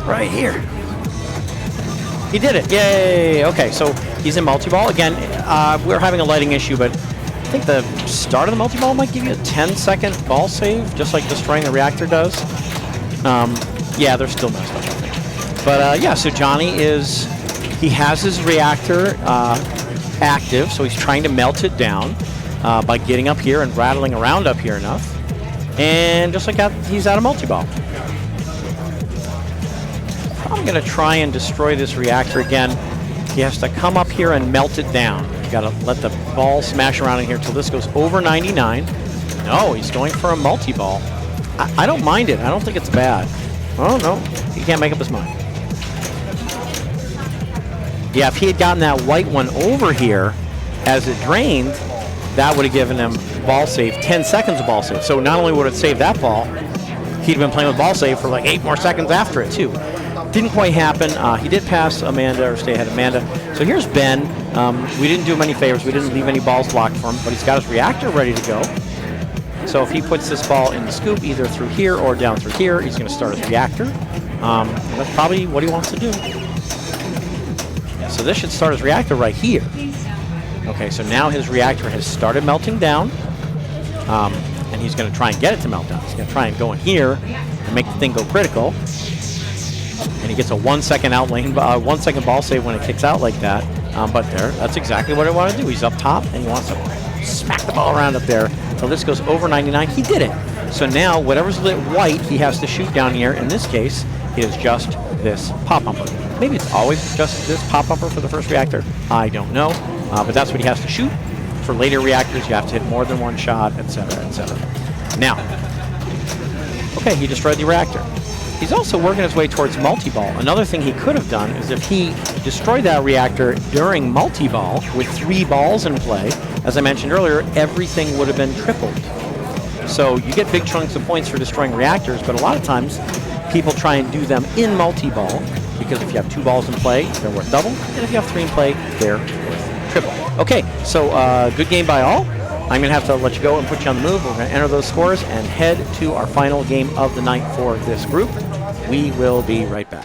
Right here. He did it. Yay. Okay, so he's in multi-ball. Again, we're having a lighting issue, but I think the start of the multi-ball might give you a 10-second ball save, just like destroying the reactor does. Yeah, they're still messed up, I think. But yeah, so Johnny he has his reactor active, so he's trying to melt it down by getting up here and rattling around up here enough. And just like that, he's out of multi-ball. I'm going to try and destroy this reactor again. He has to come up here and melt it down. You got to let the ball smash around in here until this goes over 99. No, he's going for a multi-ball. I don't mind it. I don't think it's bad. Oh, no. He can't make up his mind. Yeah, if he had gotten that white one over here as it drained, that would have given him ball save, 10 seconds of ball save. So not only would it save that ball, he'd been playing with ball save for like 8 more seconds after it, too. Didn't quite happen. He did pass Amanda, or stay ahead of Amanda. So here's Ben. We didn't do him any favors. We didn't leave any balls blocked for him, but he's got his reactor ready to go. So if he puts this ball in the scoop, either through here or down through here, he's going to start his reactor. That's probably what he wants to do. Yeah, so this should start his reactor right here. Okay, so now his reactor has started melting down, and he's going to try and get it to melt down. He's going to try and go in here and make the thing go critical. And he gets a 1 second out lane, 1 second ball save when it kicks out like that. But that's exactly what I want to do. He's up top, and he wants to smack the ball around up there. So this goes over 99. He did it. So now, whatever's lit white, he has to shoot down here. In this case, it is just this pop bumper. Maybe it's always just this pop bumper for the first reactor. I don't know. But that's what he has to shoot. For later reactors, you have to hit more than one shot, etc., etc. Now, okay, he destroyed the reactor. He's also working his way towards multi-ball. Another thing he could have done is if he destroyed that reactor during multi-ball with 3 balls in play, as I mentioned earlier, everything would have been tripled. So you get big chunks of points for destroying reactors, but a lot of times people try and do them in multi-ball, because if you have 2 balls in play, they're worth double, and if you have 3 in play, they're worth triple. Okay, so good game by all. I'm going to have to let you go and put you on the move. We're going to enter those scores and head to our final game of the night for this group. We will be right back.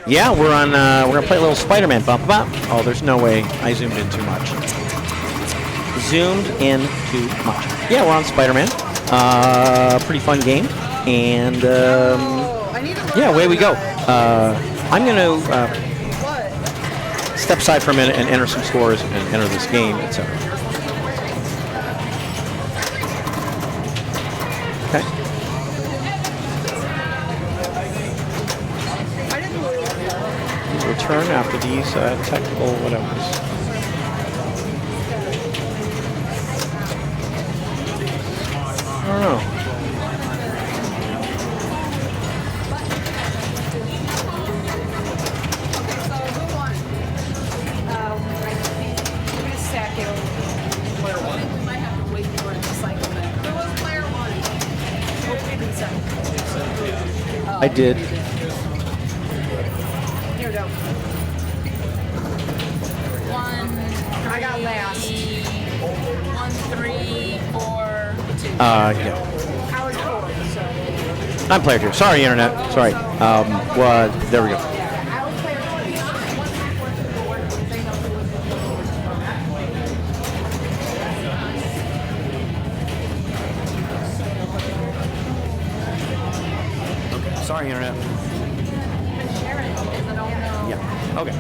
Yeah, we're gonna play a little Spider-Man bump up. Oh, there's no way I zoomed in too much. Zoomed in too much. Yeah, we're on Spider-Man. Pretty fun game, and yeah, away we go. I'm gonna step aside for a minute and enter some scores and enter this game, etc. Okay. Return after these technical whatevers. I don't know. I did. Here we go. 1, I got last. 1, 3, 4, 2. Yeah. Howard's 4, so. I'm player 2. Sorry, internet. Sorry. Well, there we go. Sorry, internet. Yeah. Okay.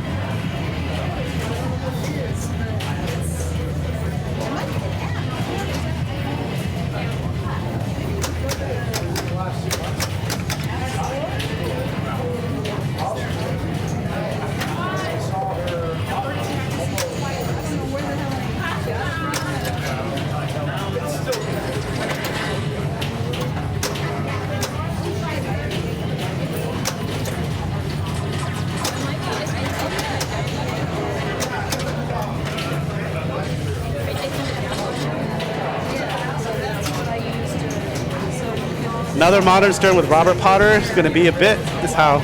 Another Modern Stern with Robert Potter. It's going to be a bit. This is how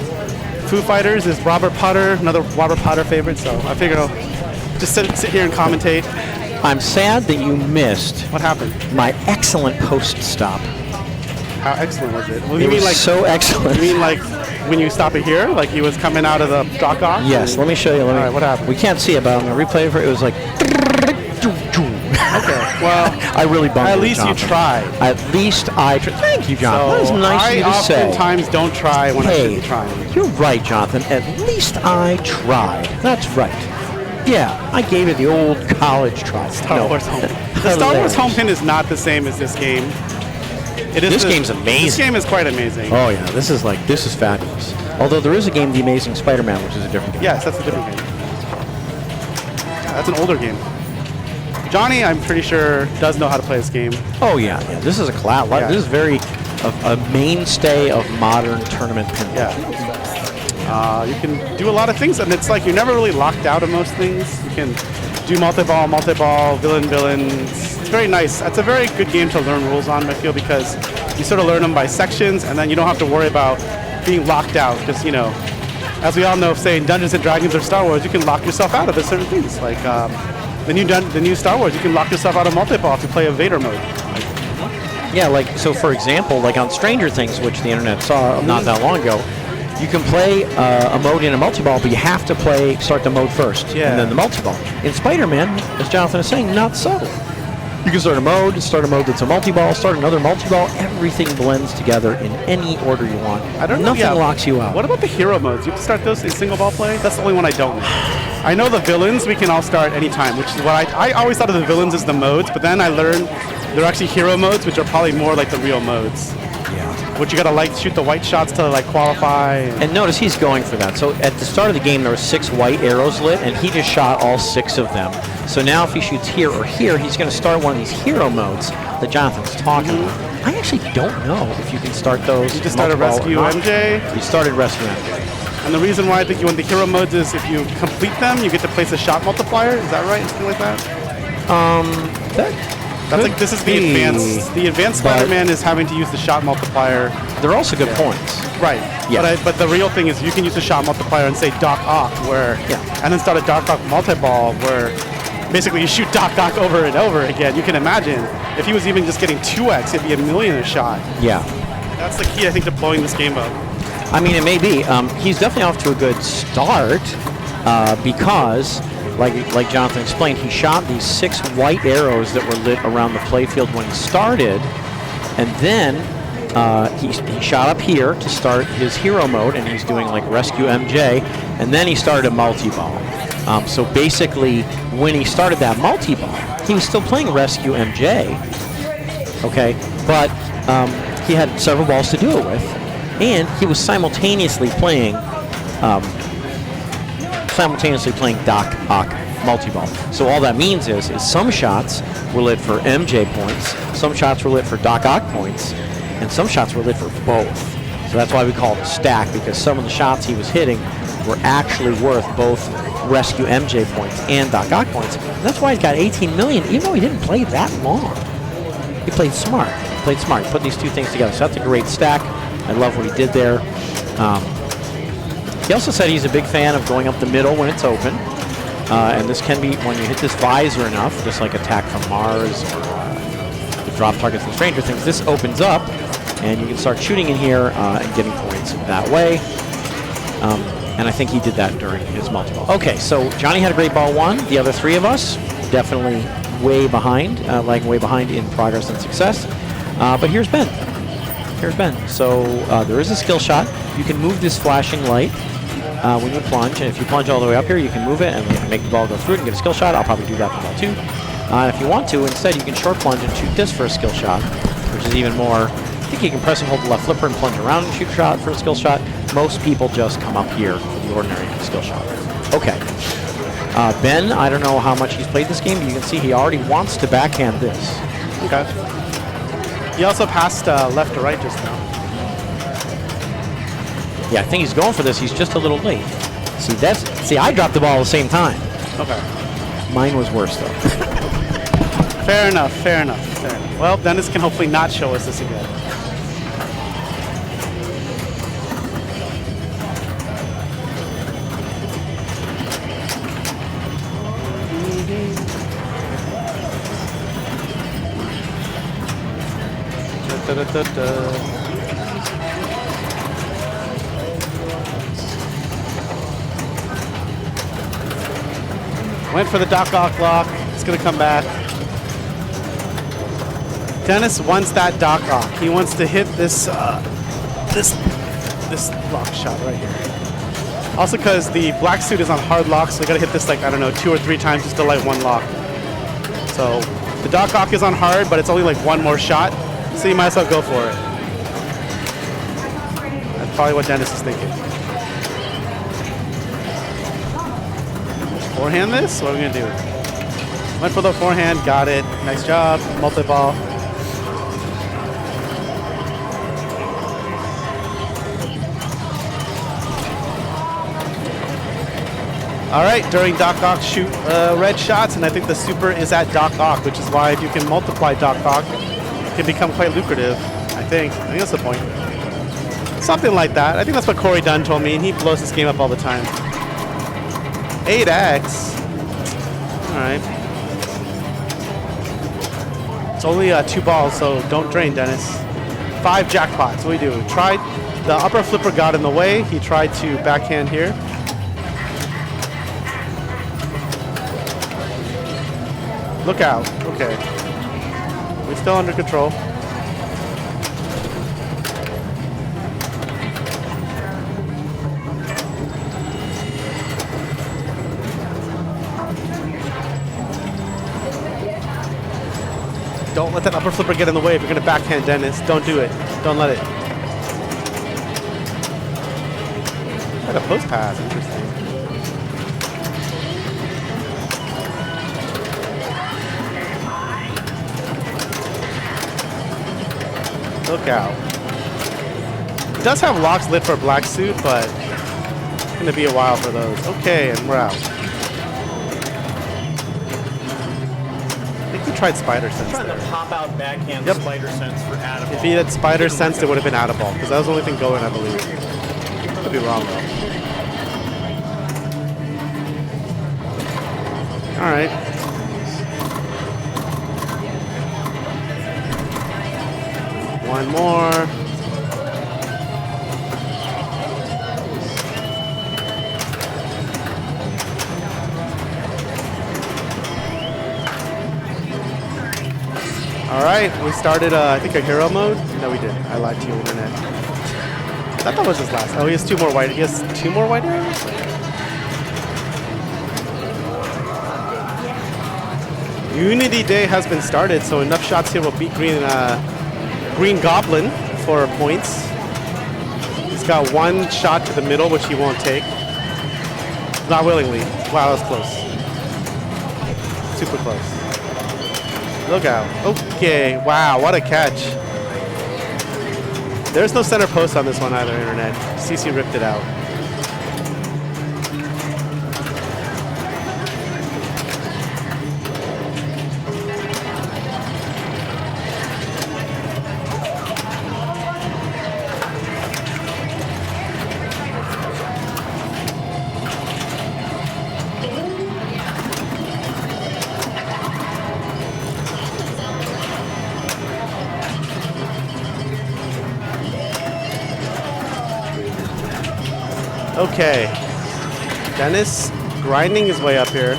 Foo Fighters is Robert Potter, another Robert Potter favorite. So I figured I'll just sit here and commentate. I'm sad that you missed What happened? my excellent post stop. How excellent was it? Well, It you mean was like so excellent. You mean like when you stop it here, like he was coming out of the dock off? Yes, let me show you. All right, what happened? We can't see it, but I'm going to replay it. It was like Okay. Well, I really bummed at it, least you Jonathan. tried. At least I tried. Thank you, Jonathan. So that was nice of you to say. I oftentimes don't try when I should Hey, be trying. you're right, Jonathan. At least I tried. That's right. Yeah, I gave it the old college try. Star Wars Home. The Star Wars Home Pin is not the same as this game. It is This game's amazing. This game is quite amazing. Oh yeah, this is fabulous. Although there is a game, The Amazing Spider-Man, which is a different game. Yes, that's a different game. Yeah, that's an older game. Johnny, I'm pretty sure, does know how to play this game. Oh yeah. This is a cloud. Yeah. This is very a mainstay of modern tournament pinball. Yeah. You can do a lot of things, and it's like you're never really locked out of most things. You can do multi-ball, villain. It's very nice. That's a very good game to learn rules on, I feel, because you sort of learn them by sections, and then you don't have to worry about being locked out, because, you know, as we all know, say in Dungeons & Dragons or Star Wars, you can lock yourself out of certain things. Like the new Star Wars, you can lock yourself out of multi-ball if you play a Vader mode. Yeah, like, so for example, like on Stranger Things, which the internet saw not that long ago, you can play a mode in a multi-ball, but you have to start the mode first, and then the multi-ball. In Spider-Man, as Jonathan is saying, not so. You can start a mode that's a multi-ball, start another multi-ball. Everything blends together in any order you want. I don't know. Nothing locks you out. What about the hero modes? You have to start those in single ball play? That's the only one I don't know. I know the villains we can all start anytime, which is what I always thought of the villains as the modes, but then I learned they're actually hero modes, which are probably more like the real modes. Yeah. Which you gotta like shoot the white shots to like qualify. And notice he's going for that. So at the start of the game, there were 6 white arrows lit, and he just shot all 6 of them. So now if he shoots here or here, he's going to start one of these hero modes that Jonathan's talking about. I actually don't know if you can start those. You just started Rescue MJ. You started Rescue MJ. And the reason why I think you want the hero modes is if you complete them, you get to place a shot multiplier. Is that right? Something like that? That's like, this is the advanced. The advanced Spider-Man is having to use the shot multiplier. They're also good points. Right. Yeah. But the real thing is you can use the shot multiplier and say Doc Ock, and then start a Doc Ock multi-ball where basically you shoot Doc Ock over and over again. You can imagine if he was even just getting 2x, it'd be a million a shot. Yeah. That's the key, I think, to blowing this game up. I mean, it may be. He's definitely off to a good start because, like Jonathan explained, he shot these 6 white arrows that were lit around the playfield when he started, and then he shot up here to start his hero mode, and he's doing like Rescue MJ, and then he started a multi-ball. So basically, when he started that multi-ball, he was still playing Rescue MJ, okay, but he had several balls to do it with, and he was simultaneously playing Doc Ock multi-ball. So all that means is some shots were lit for MJ points, some shots were lit for Doc Ock points, and some shots were lit for both. So that's why we call it a stack, because some of the shots he was hitting were actually worth both Rescue MJ points and Doc Ock points. And that's why he's got 18 million, even though he didn't play that long. He played smart. He put these two things together. So that's a great stack. I love what he did there. He also said he's a big fan of going up the middle when it's open. And this can be, when you hit this visor enough, just like Attack from Mars or the drop targets from Stranger Things, this opens up and you can start shooting in here and getting points that way. And I think he did that during his multi-ball. Okay, so Johnny had a great ball 1. The other 3 of us definitely way behind, lagging way behind in progress and success. But here's Ben. So there is a skill shot. You can move this flashing light when you plunge, and if you plunge all the way up here, you can move it and make the ball go through it and get a skill shot. I'll probably do that for ball 2. And if you want to, instead, you can short plunge and shoot this for a skill shot, which is even more. I think you can press and hold the left flipper and plunge around and shoot a shot for a skill shot. Most people just come up here for the ordinary skill shot. Okay. Ben, I don't know how much he's played this game, but you can see he already wants to backhand this. Okay. He also passed left to right just now. Yeah, I think he's going for this. He's just a little late. See, I dropped the ball at the same time. Okay. Mine was worse, though. Fair enough. Well, Dennis can hopefully not show us this again. Went for the Doc Ock lock. It's going to come back. Dennis wants that Doc Ock. He wants to hit this this lock shot right here. Also because the black suit is on hard lock, so you got to hit this like, I don't know, 2 or 3 times just to light one lock. So the Doc Ock is on hard, but it's only like one more shot, so you might as well go for it. That's probably what Dennis is thinking. Forehand this? What are we going to do? Went for the forehand, got it. Nice job. Multi-ball. All right, during Doc Ock, shoot red shots, and I think the super is at Doc Ock, which is why if you can multiply Doc Ock, it can become quite lucrative, I think. I think that's the point. Something like that. I think that's what Corey Dunn told me, and he blows this game up all the time. 8x. All right. It's only 2 balls, so don't drain, Dennis. 5 jackpots. What do we do? Tried. The upper flipper got in the way. He tried to backhand here. Look out. Okay. We're still under control. Don't let that upper flipper get in the way if you're going to backhand Dennis. Don't do it. Don't let it. Like a post pass. Interesting. Look out. It does have locks lit for a black suit, but it's going to be a while for those. Okay, and we're out. I think we tried Spider Sense Trying there. to pop out backhand Yep. spider sense for out of If ball. he had Spider Sense, it would have been out of ball, because that was the only thing going, I believe. Could be wrong, though. All right. One more. All right, we started, I think, a hero mode. No, we didn't. I lied to you, internet. I thought that was his last. Oh, he has 2 more white. He has 2 more white arrows? Unity Day has been started, so enough shots here will beat Green Goblin for points. He's got 1 shot to the middle, which he won't take. Not willingly. Wow, that was close. Super close. Look out. Okay. Wow, what a catch. There's no center post on this one either, internet. CC ripped it out. Okay. Dennis grinding his way up here.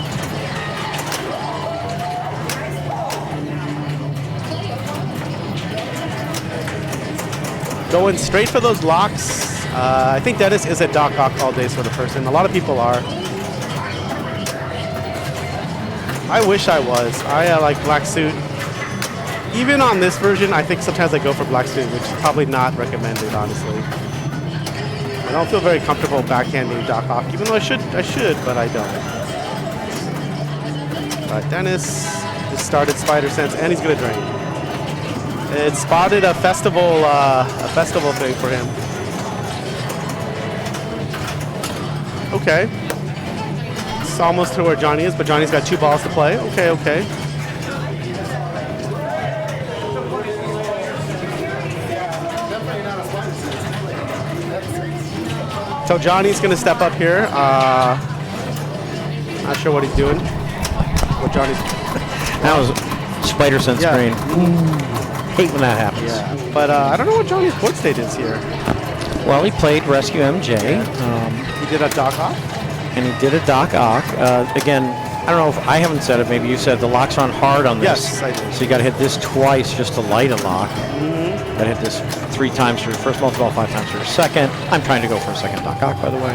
Going straight for those locks. I think Dennis is a Doc Ock all day sort of person. A lot of people are. I wish I was. I like black suit. Even on this version, I think sometimes I go for black suit, which is probably not recommended, honestly. I don't feel very comfortable backhanding Doc Ock, even though I should, but I don't. But Dennis just started Spider Sense, and he's gonna drain. It spotted a festival thing for him. Okay. It's almost to where Johnny is, but Johnny's got 2 balls to play. Okay, okay. So Johnny's gonna step up here. Not sure what he's doing. What Johnny's. That was Spider Sense Yeah. screen. Hate when that happens. Yeah, but I don't know what Johnny's board state is here. Well, he played Rescue MJ. He did a Doc Ock. And he did a Doc Ock. Again, I don't know if I haven't said it. Maybe you said the locks are on hard on this. Yes, I did. So you got to hit this twice just to light a lock. Got to hit this 3 times for your first multi-ball, 5 times for your second. I'm trying to go for a second Doc Ock, by the way.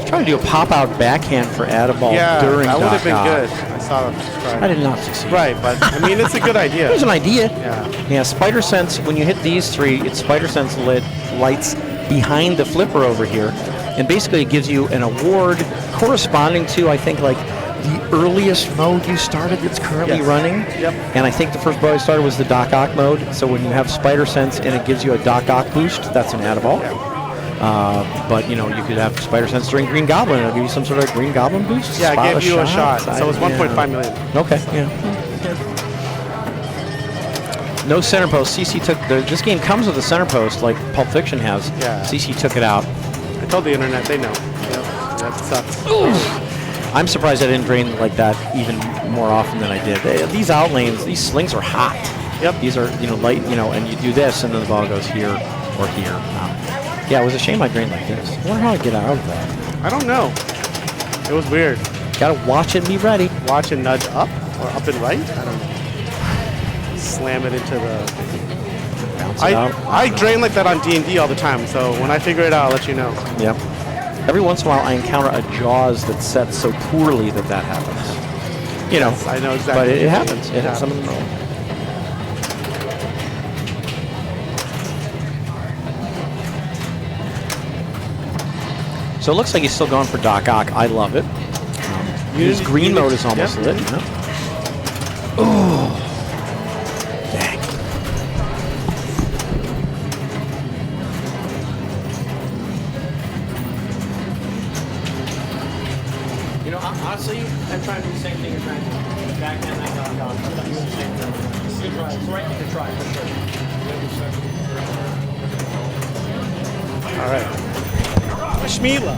Trying to do a pop-out backhand for add a ball Yeah, during that would Doc have been Ock. good. I saw them I try. did not succeed. Right, but I mean, it's a good It idea. was an idea. Yeah. Yeah, Spider Sense, when you hit these 3, it's Spider Sense lights behind the flipper over here. And basically it gives you an award corresponding to, I think, like the earliest mode you started that's currently Yes. running. Yep. And I think the first mode I started was the Doc Ock mode. So when you have Spider Sense and it gives you a Doc Ock boost, that's an add-a-ball. But, you know, you could have Spider Sense during Green Goblin. It'll give you some sort of Green Goblin boost. Yeah, Spot it gave you a shot. I- So it was 1.5 yeah. million. Okay, yeah. No center post. CC took this game comes with a center post like Pulp Fiction has. Yeah. CC took it out. I told the internet, they know. Yep, that sucks. I'm surprised I didn't drain like that even more often than I did. These out lanes, these slings are hot. Yep. These are, you know, light, you know, and you do this and then the ball goes here or here. Yeah, it was a shame I drained like this. I wonder how I get out of that. I don't know. It was weird. Gotta watch it and be ready. Watch and nudge up or up and right. I don't know. Slam it into the. Bounce it out. I drain like that on D&D all the time. So when I figure it out, I'll let you know. Yep. Every once in a while, I encounter a Jaws that's set so poorly that that happens. You know, I know exactly. but what it you happens. mean. It happens. So it looks like he's still going for Doc Ock. I love it. His green mode is almost lit. No? Oh, dang. You know, honestly, I'm trying to do the same thing you're trying to do. Backhand that Doc Ock. I'm doing the same thing. It's right to try for sure. All right. Shmila.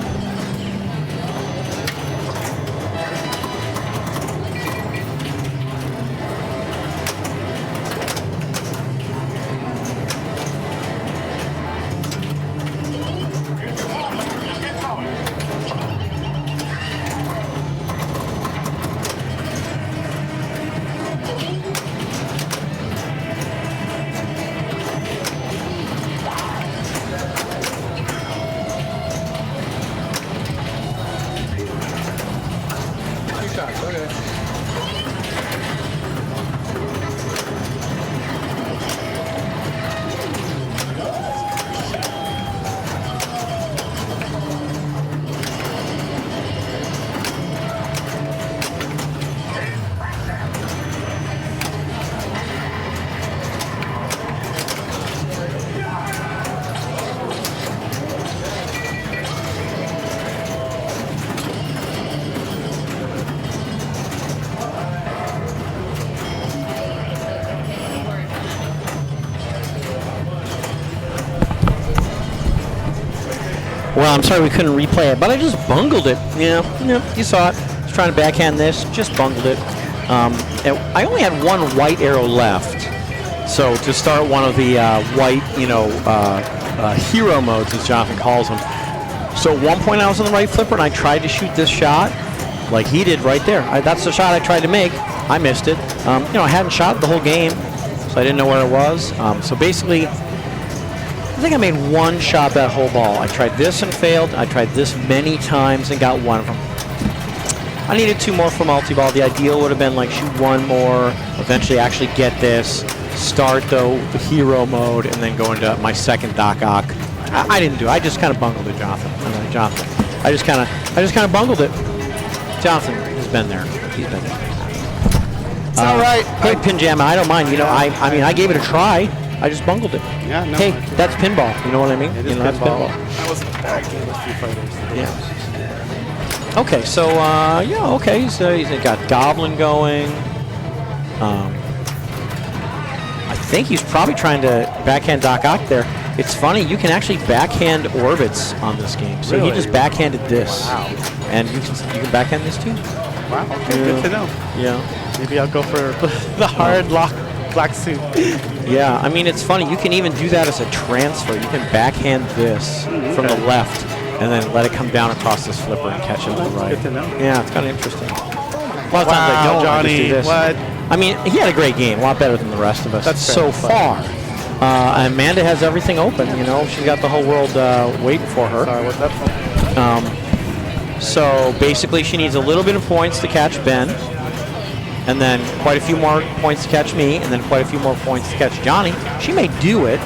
Well, I'm sorry we couldn't replay it, but I just bungled it. Yeah, you saw it. I was trying to backhand this, just bungled it. And I only had one white arrow left, so to start one of the white, hero modes, as Jonathan calls them. So at one point I was on the right flipper, and I tried to shoot this shot, like he did right there. That's the shot I tried to make. I missed it. I hadn't shot the whole game, so I didn't know where it was. So basically, I think I made one shot that whole ball. I tried this and failed. I tried this many times and got one of them. I needed 2 more for multi-ball. The ideal would have been like shoot 1 more, eventually actually get this, start the hero mode, and then go into my second Doc Ock. I didn't do it. I just kind of bungled it, Jonathan. I just kind of bungled it. Jonathan has been there. He's been there. It's all right. Hey, Pinjama, I don't mind. I gave it a try. I just bungled it. Yeah, no. Hey, that's pinball. You know what I mean? It is That's pinball. That was a bad game of Street Fighters. Yeah. Okay, so okay. So he's got Goblin going. I think he's probably trying to backhand Doc Ock there. It's funny, you can actually backhand orbits on this game. So Really? he just backhanded this. Wow. And you can backhand this too. Wow. Okay, good to know. Yeah. Maybe I'll go for the hard lock black suit. Yeah, I mean, it's funny. You can even do that as a transfer. You can backhand this from the left and then let it come down across this flipper and catch it with the right. Good to know. Yeah, it's kind of interesting. A lot of times I don't. I just do Johnny. this. What? I mean, he had a great game, a lot better than the rest of us. That's so fair. far. Amanda has everything open. You know, she's got the whole world waiting for her. Sorry, what's that? So basically, she needs a little bit of points to catch Ben, and then quite a few more points to catch me, and then quite a few more points to catch Johnny. She may do it.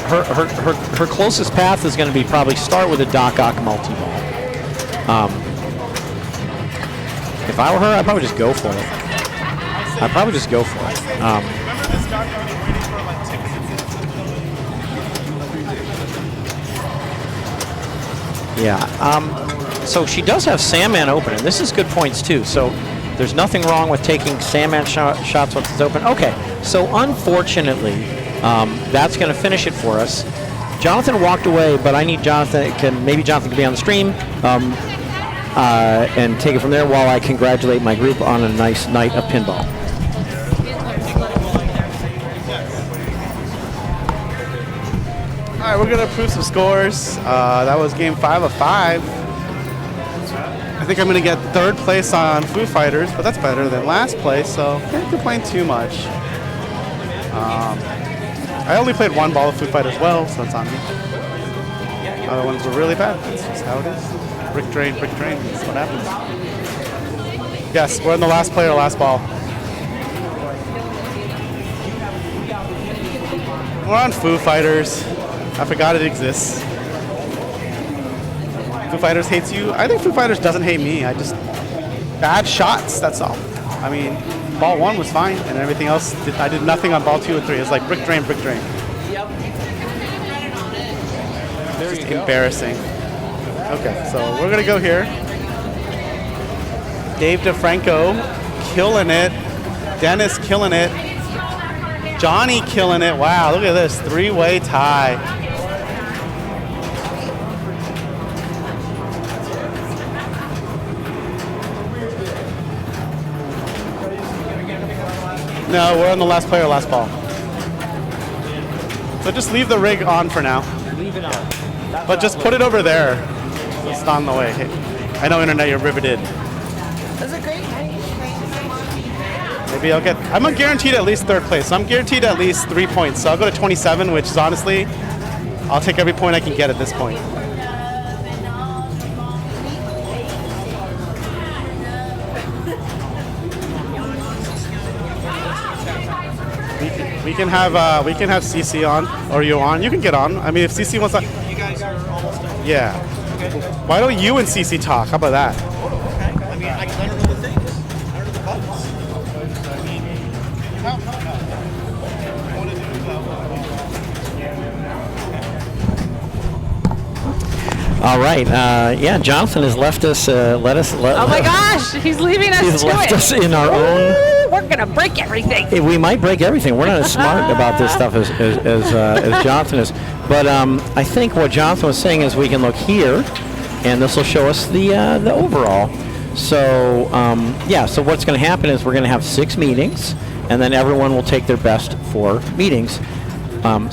Her closest path is going to be probably start with a Doc Ock multi-ball. If I were her, I'd probably just go for it. Yeah. So she does have Sandman open, and this is good points too. So there's nothing wrong with taking Sandman shots once it's open. Okay. So unfortunately, that's going to finish it for us. Jonathan walked away, but I need Jonathan. Maybe Jonathan can be on the stream and take it from there while I congratulate my group on a nice night of pinball. All right, we're going to approve some scores. That was game 5 of 5. I think I'm going to get 3rd place on Foo Fighters, but that's better than last place, so can't complain too much. I only played 1 ball of Foo Fighters well, so that's on me. Other ones were really bad. That's just how it is. Brick drain, that's what happens. Yes, we're in the last player, last ball. We're on Foo Fighters. I forgot it exists. Foo Fighters hates you. I think Foo Fighters doesn't hate me. I just bad shots. That's all. I mean, ball 1 was fine, and everything else I did nothing on ball 2 and 3. It's like brick drain. Yep. It's just embarrassing. Okay, so we're gonna go here. Dave DeFranco killing it. Dennis killing it. Johnny killing it. Wow, look at this 3-way tie. No, we're on the last player, last ball. So just leave the rig on for now. Leave it on. But just put it over there. It's on the way. Hey, I know, Internet, you're riveted. Was it great? Maybe I'll get... I'm guaranteed at least 3rd place. So I'm guaranteed at least 3 points. So I'll go to 27, which is honestly, I'll take every point I can get at this point. We can have CC on, or you on. You can get on. I mean, if CC wants to. You guys are almost done. Yeah. Okay. Why don't you and CC talk? How about that? Okay. I mean, I don't know the things. I don't know the buttons. I mean, no. I want to do All right. Yeah, Jonathan has left us. Oh my gosh, he's leaving us He's to left it. us in our own. We're gonna break everything. We might break everything. We're not as smart about this stuff as Jonathan is. But I think what Jonathan was saying is we can look here, and this will show us the overall. So yeah. So what's going to happen is we're going to have 6 meetings, and then everyone will take their best 4 meetings.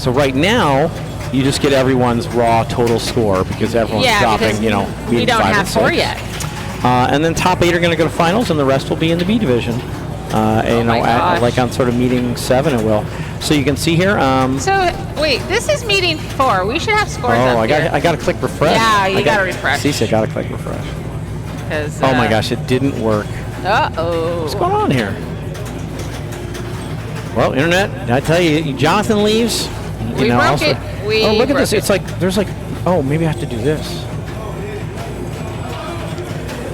So right now, you just get everyone's raw total score because everyone's dropping. Because you know, we don't 5 have and 4 6. yet. And then top 8 are going to go to finals, and the rest will be in the B division. Like on sort of meeting 7, it will. So you can see here. So wait, this is meeting 4. We should have scores up here. I got to click refresh. Yeah, you got to refresh. Cece, I got to click refresh. Oh my gosh, it didn't work. Uh-oh. What's going on here? Well, Internet, I tell you, Jonathan leaves. We broke it. Oh, look at this. It's like, there's like, oh, maybe I have to do this.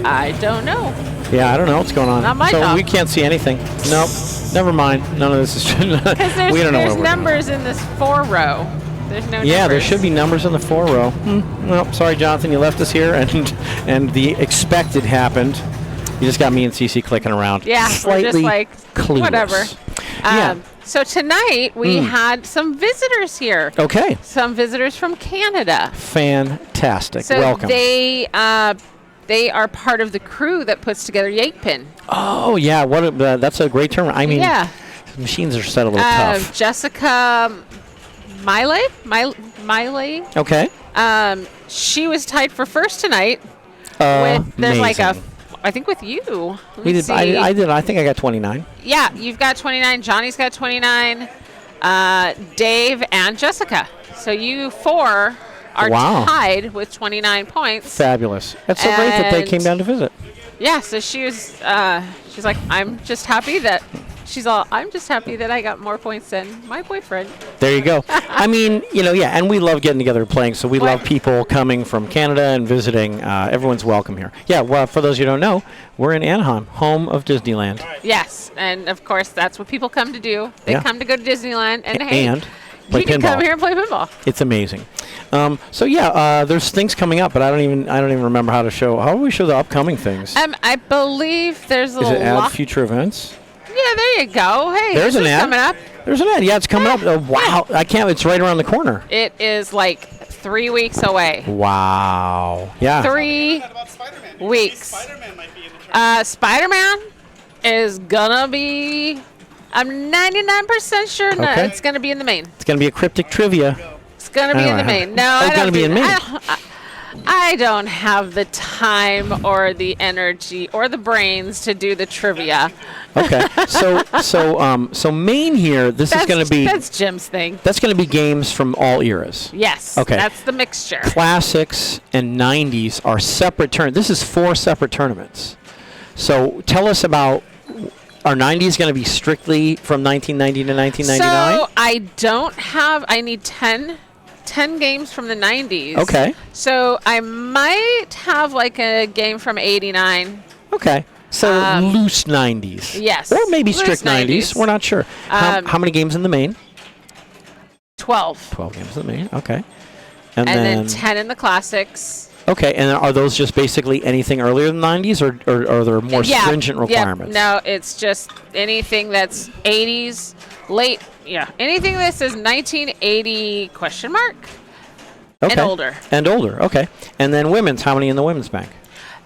I don't know. Yeah, I don't know what's going on. Not my so job. we can't see anything. Nope. Never mind. None of this is true. Because there's numbers in this 4 row. There's no Yeah, numbers. there should be numbers in the 4 row. Well, sorry, Jonathan, you left us here, and the expected happened. You just got me and Cece clicking around. Yeah, we're just like, clueless. whatever. Yeah. So tonight we had some visitors here. Okay. Some visitors from Canada. Fantastic. So Welcome. they are part of the crew that puts together Yakepin. Oh, yeah. That's a great term. I mean, yeah. Machines are set a little tough. Jessica Miley. Okay. She was tied for first tonight. There's like a I think with you. Let We me did. see. I did. I think I got 29. Yeah, you've got 29. Johnny's got 29. Dave and Jessica. So you four are Wow. tied with 29 points. Fabulous. That's so great that they And- came down to visit. Yeah, so she was, she's like, I'm just happy that I got more points than my boyfriend. There you go. I mean, yeah, and we love getting together and playing, so we love people coming from Canada and visiting. Everyone's welcome here. Yeah, well, for those who don't know, we're in Anaheim, home of Disneyland. Yes, and of course, that's what people come to do. They Yeah. come to go to Disneyland, and hey, And play you can pinball. come here and play pinball. It's amazing. So yeah, there's things coming up, but I don't even remember how to show. How do we show the upcoming things? I believe there's a Is it add lot. future events? Yeah, there you go. Hey, There's this an is ad. coming up. There's an ad. Yeah, it's coming up. Wow, I can't. It's right around the corner. It is like 3 weeks away. Wow. Yeah. 3 About Spider-Man. weeks. Spider-Man might be in the trailer. Spider-Man is gonna be. I'm 99% sure that Okay. it's gonna be in the main. It's gonna be a cryptic trivia. It's gonna be in the Alright. main. No, Oh, I it's don't gonna be do in that. main. I don't have the time or the energy or the brains to do the trivia. Okay. So Maine here. This is gonna be. That's Jim's thing. That's gonna be games from all eras. Yes. Okay. That's the mixture. Classics and 90s are separate This is 4 separate tournaments. So tell us about. Are 90s going to be strictly from 1990 to 1999? So I don't have. I need 10 games from the 90s. Okay. So I might have like a game from 89. Okay. So loose 90s. Yes. Or maybe Loose strict 90s. We're not sure. How many games in the main? 12. 12 games in the main. Okay. And then 10 in the classics. Okay. And are those just basically anything earlier than 90s or are there more stringent requirements? No, it's just anything that's 80s, late. Yeah. Anything that says 1980 question mark Okay. and older. And older. Okay. And then women's. How many in the women's bank?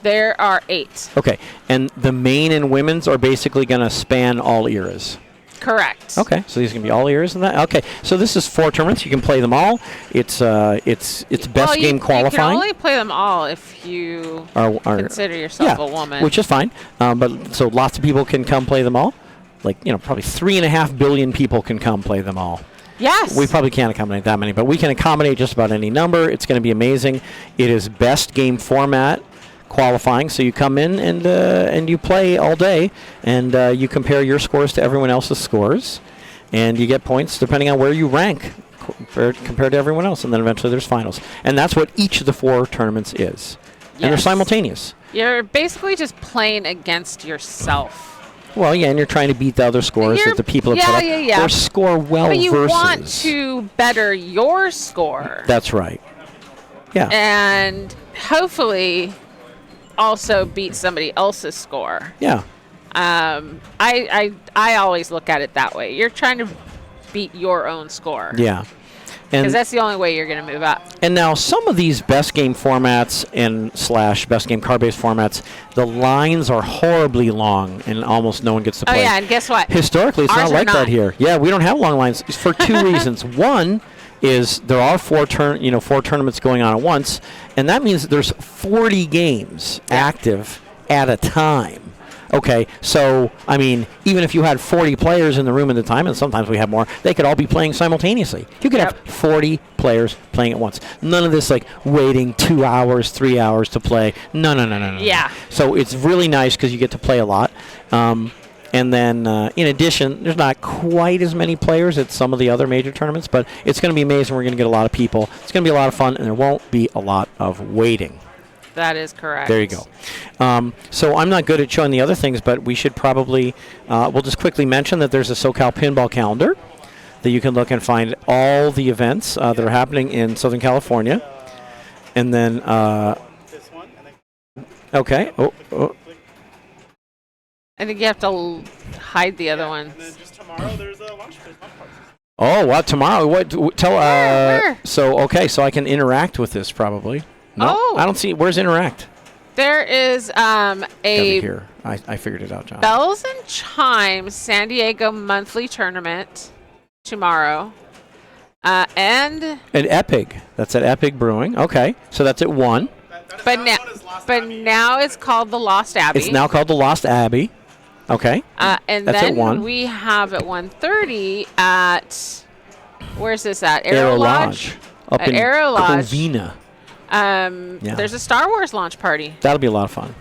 There are 8. Okay. And the main and women's are basically going to span all eras. Correct. Okay, so these can be all ears and that. Okay, so this is 4 tournaments. You can play them all. It's best game qualifying. You can only play them all if you Are- consider yourself yeah, a woman. which is fine. But so lots of people can come play them all. Like probably 3.5 billion people can come play them all. yes. We probably can't accommodate that many, but we can accommodate just about any number. It's going to be amazing. It is best game format qualifying, so you come in and you play all day, and you compare your scores to everyone else's scores, and you get points depending on where you rank compared to everyone else, and then eventually there's finals, and that's what each of the 4 tournaments is, and they're Yes. simultaneous. You're basically just playing against yourself. Well, yeah, and you're trying to beat the other scores that the people have put up, yeah. or score well But you versus. want to better your score. That's right. Yeah. And hopefully also beat somebody else's score. Yeah. I always look at it that way. You're trying to beat your own score. Yeah. Because And that's the only way you're going to move up. And now some of these best game formats and / best game card-based formats, the lines are horribly long and almost no one gets to Oh play. yeah, and guess what? Historically, it's Ours not are like that not. here. Yeah, we don't have long lines for 2 reasons. One is there are 4 tournaments going on at once, and that means there's 40 games active at a time. Okay, so, I mean, even if you had 40 players in the room at the time, and sometimes we have more, they could all be playing simultaneously. You could have 40 players playing at once. None of this, like, waiting 2 hours, 3 hours to play. No. Yeah. So it's really nice because you get to play a lot. And then, in addition, there's not quite as many players at some of the other major tournaments, but it's going to be amazing. We're going to get a lot of people. It's going to be a lot of fun, and there won't be a lot of waiting. That is correct. There you go. So I'm not good at showing the other things, but we should probably, we'll just quickly mention that there's a SoCal Pinball calendar that you can look and find all the events that are happening in Southern California. And then, This one, and then okay. Oh. I think you have to hide the other ones. and then just tomorrow there's a lunch party. Oh, what tomorrow? What? Tell. Where? So okay, so I can interact with this probably. No, Oh. I don't see. Where's interact? There is Gotta be a here. I figured it out, John. Bells and Chimes San Diego monthly tournament tomorrow. And At Epic. That's at Epic Brewing. Okay, so that's at 1. but now it's called the Lost Abbey. It's now called the Lost Abbey. Okay. And That's then at 1. we have at 1:30 at, where's this at? Arrow Lodge. Up At in Arrow Lodge. Covina. Yeah. There's a Star Wars launch party. That'll be a lot of fun.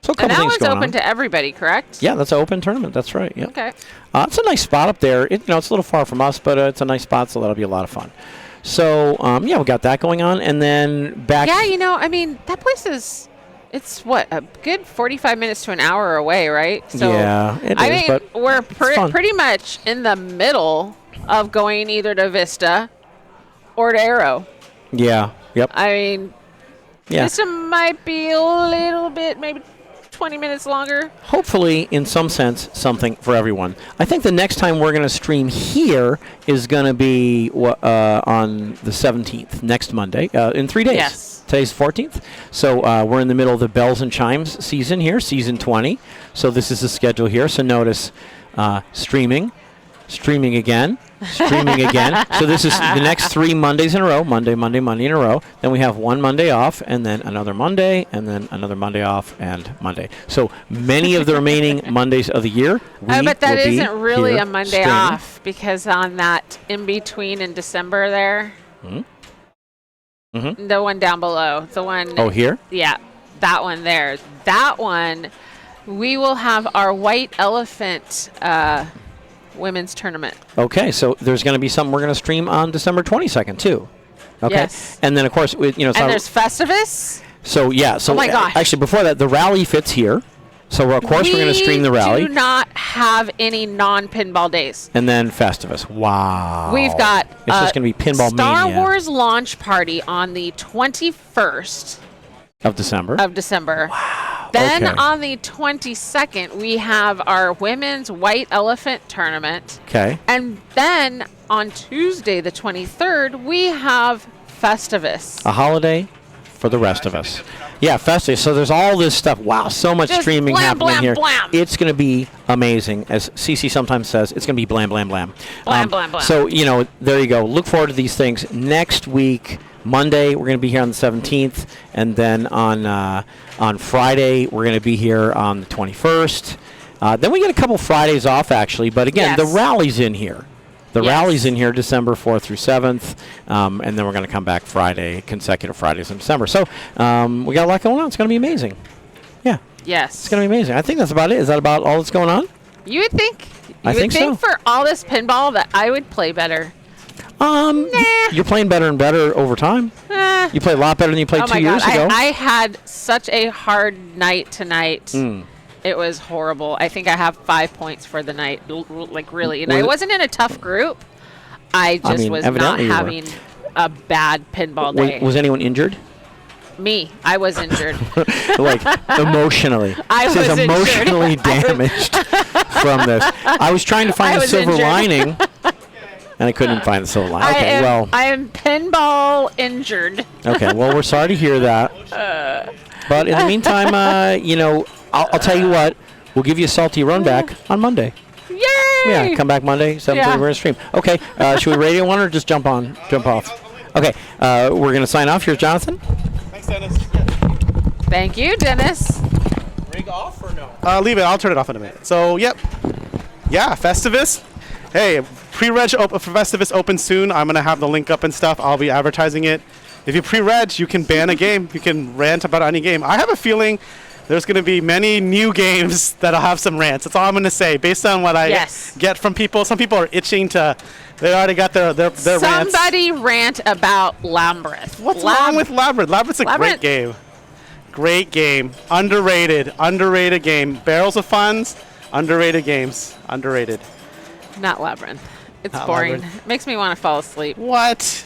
So a couple And that things one's going open on. to everybody, correct? Yeah, that's an open tournament. That's right. Yeah. Okay. It's a nice spot up there. It's a little far from us, but it's a nice spot, so that'll be a lot of fun. So, we got that going on. And then back... Yeah, that place is, it's what, a good 45 minutes to an hour away, right? So, yeah, it is, but we're fun. pretty much in the middle of going either to Vista or to Arrow. Yeah. Yep. Yeah. Vista might be a little bit, maybe 20 minutes longer. Hopefully, in some sense, something for everyone. I think the next time we're going to stream here is going to be on the 17th, next Monday, in 3 days. Yes. Today's 14th. So we're in the middle of the Bells and Chimes season here, season 20. So this is the schedule here. So notice streaming again. So this is the next 3 Mondays in a row, Monday in a row. Then we have one Monday off, and then another Monday, and then another Monday off, and Monday. So many of the remaining Mondays of the year, But that will be isn't really here a Monday streaming. off, because on that in between in December there, the one down below, the one. Oh, here? Yeah, that one there. That one, we will have our White Elephant women's tournament. Okay, so there's going to be something we're going to stream on December 22nd, too. Okay. Yes. And then, of course, it's And there's Festivus. So, yeah. So, Oh my gosh. Actually, before that, the rally fits here. So, of course, we're going to stream the rally. We do not have any non-pinball days. And then Festivus. Wow. We've got It's just going to be Pinball Star Mania Wars launch party on the 21st of December. Wow. Then Okay. on the 22nd, we have our women's White Elephant tournament. Okay. And then on Tuesday, the 23rd, we have Festivus. A holiday for the rest of us. Yeah, Festivus. So there's all this stuff. Wow, so much Just streaming blam, happening blam, here. blam. It's going to be amazing. As Cece sometimes says, it's going to be blam, blam, blam. Blam, blam, blam. So, there you go. Look forward to these things. Next week, Monday, we're going to be here on the 17th. And then on Friday, we're going to be here on the 21st. Then we get a couple Fridays off, actually. But again, the rally's in here. The rally's in here December 4th through 7th, and then we're going to come back consecutive Fridays in December. So we got a lot going on. It's going to be amazing. Yeah. Yes. It's going to be amazing. I think that's about it. Is that about all that's going on? You would think. I think so. for all this pinball that I would play better. You're playing better and better over time. You play a lot better than you played 2 years ago. I had such a hard night tonight. It was horrible. I think I have 5 points for the night, really. And I wasn't in a tough group. I just was not evidently you were. having a bad pinball day. Was anyone injured? Me. I was injured. Like emotionally. I She was says injured. emotionally damaged from this. I was trying to find I the was silver injured. lining, and I couldn't find the silver lining. Okay, I am pinball injured. Okay, well, we're sorry to hear that. But in the meantime, I'll tell you what. We'll give you a salty run back on Monday. Yay! Yeah, come back Monday, 7:30. Yeah. We're going to stream. Okay, should we radio one or just jump off? Okay, we're going to sign off. Here's Jonathan. Thanks, Dennis. Thank you, Dennis. Rig off or no? Leave it. I'll turn it off in a minute. So, yep. Yeah, Festivus. Hey, pre-reg for Festivus opens soon. I'm going to have the link up and stuff. I'll be advertising it. If you pre-reg, you can ban a game. You can rant about any game. I have a feeling there's going to be many new games that'll have some rants. That's all I'm going to say. Based on what I get from people, some people are itching to. They already got their rants. Somebody rant about Labyrinth. What's wrong with Labyrinth? Labyrinth's a great game. Great game. Underrated game. Barrels of Funds. Underrated games. Underrated. Not Labyrinth. It's Not boring. Labyrinth. It makes me want to fall asleep. What?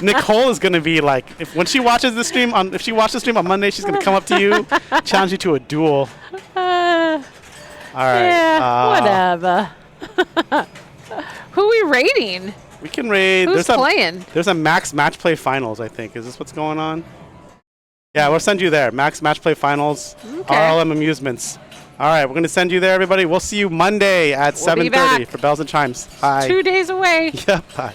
Nicole is gonna be like, when she watches the stream on Monday, she's gonna come up to you, challenge you to a duel. All right. Yeah, whatever. Who are we rating? We can raid. Who's playing? There's a Max Match Play Finals, I think. Is this what's going on? Yeah, we'll send you there. Max Match Play Finals. Okay. RLM Amusements. All right, we're gonna send you there, everybody. We'll see you Monday at 7:30 for Bells and Chimes. Bye. 2 days away. Yeah. Bye.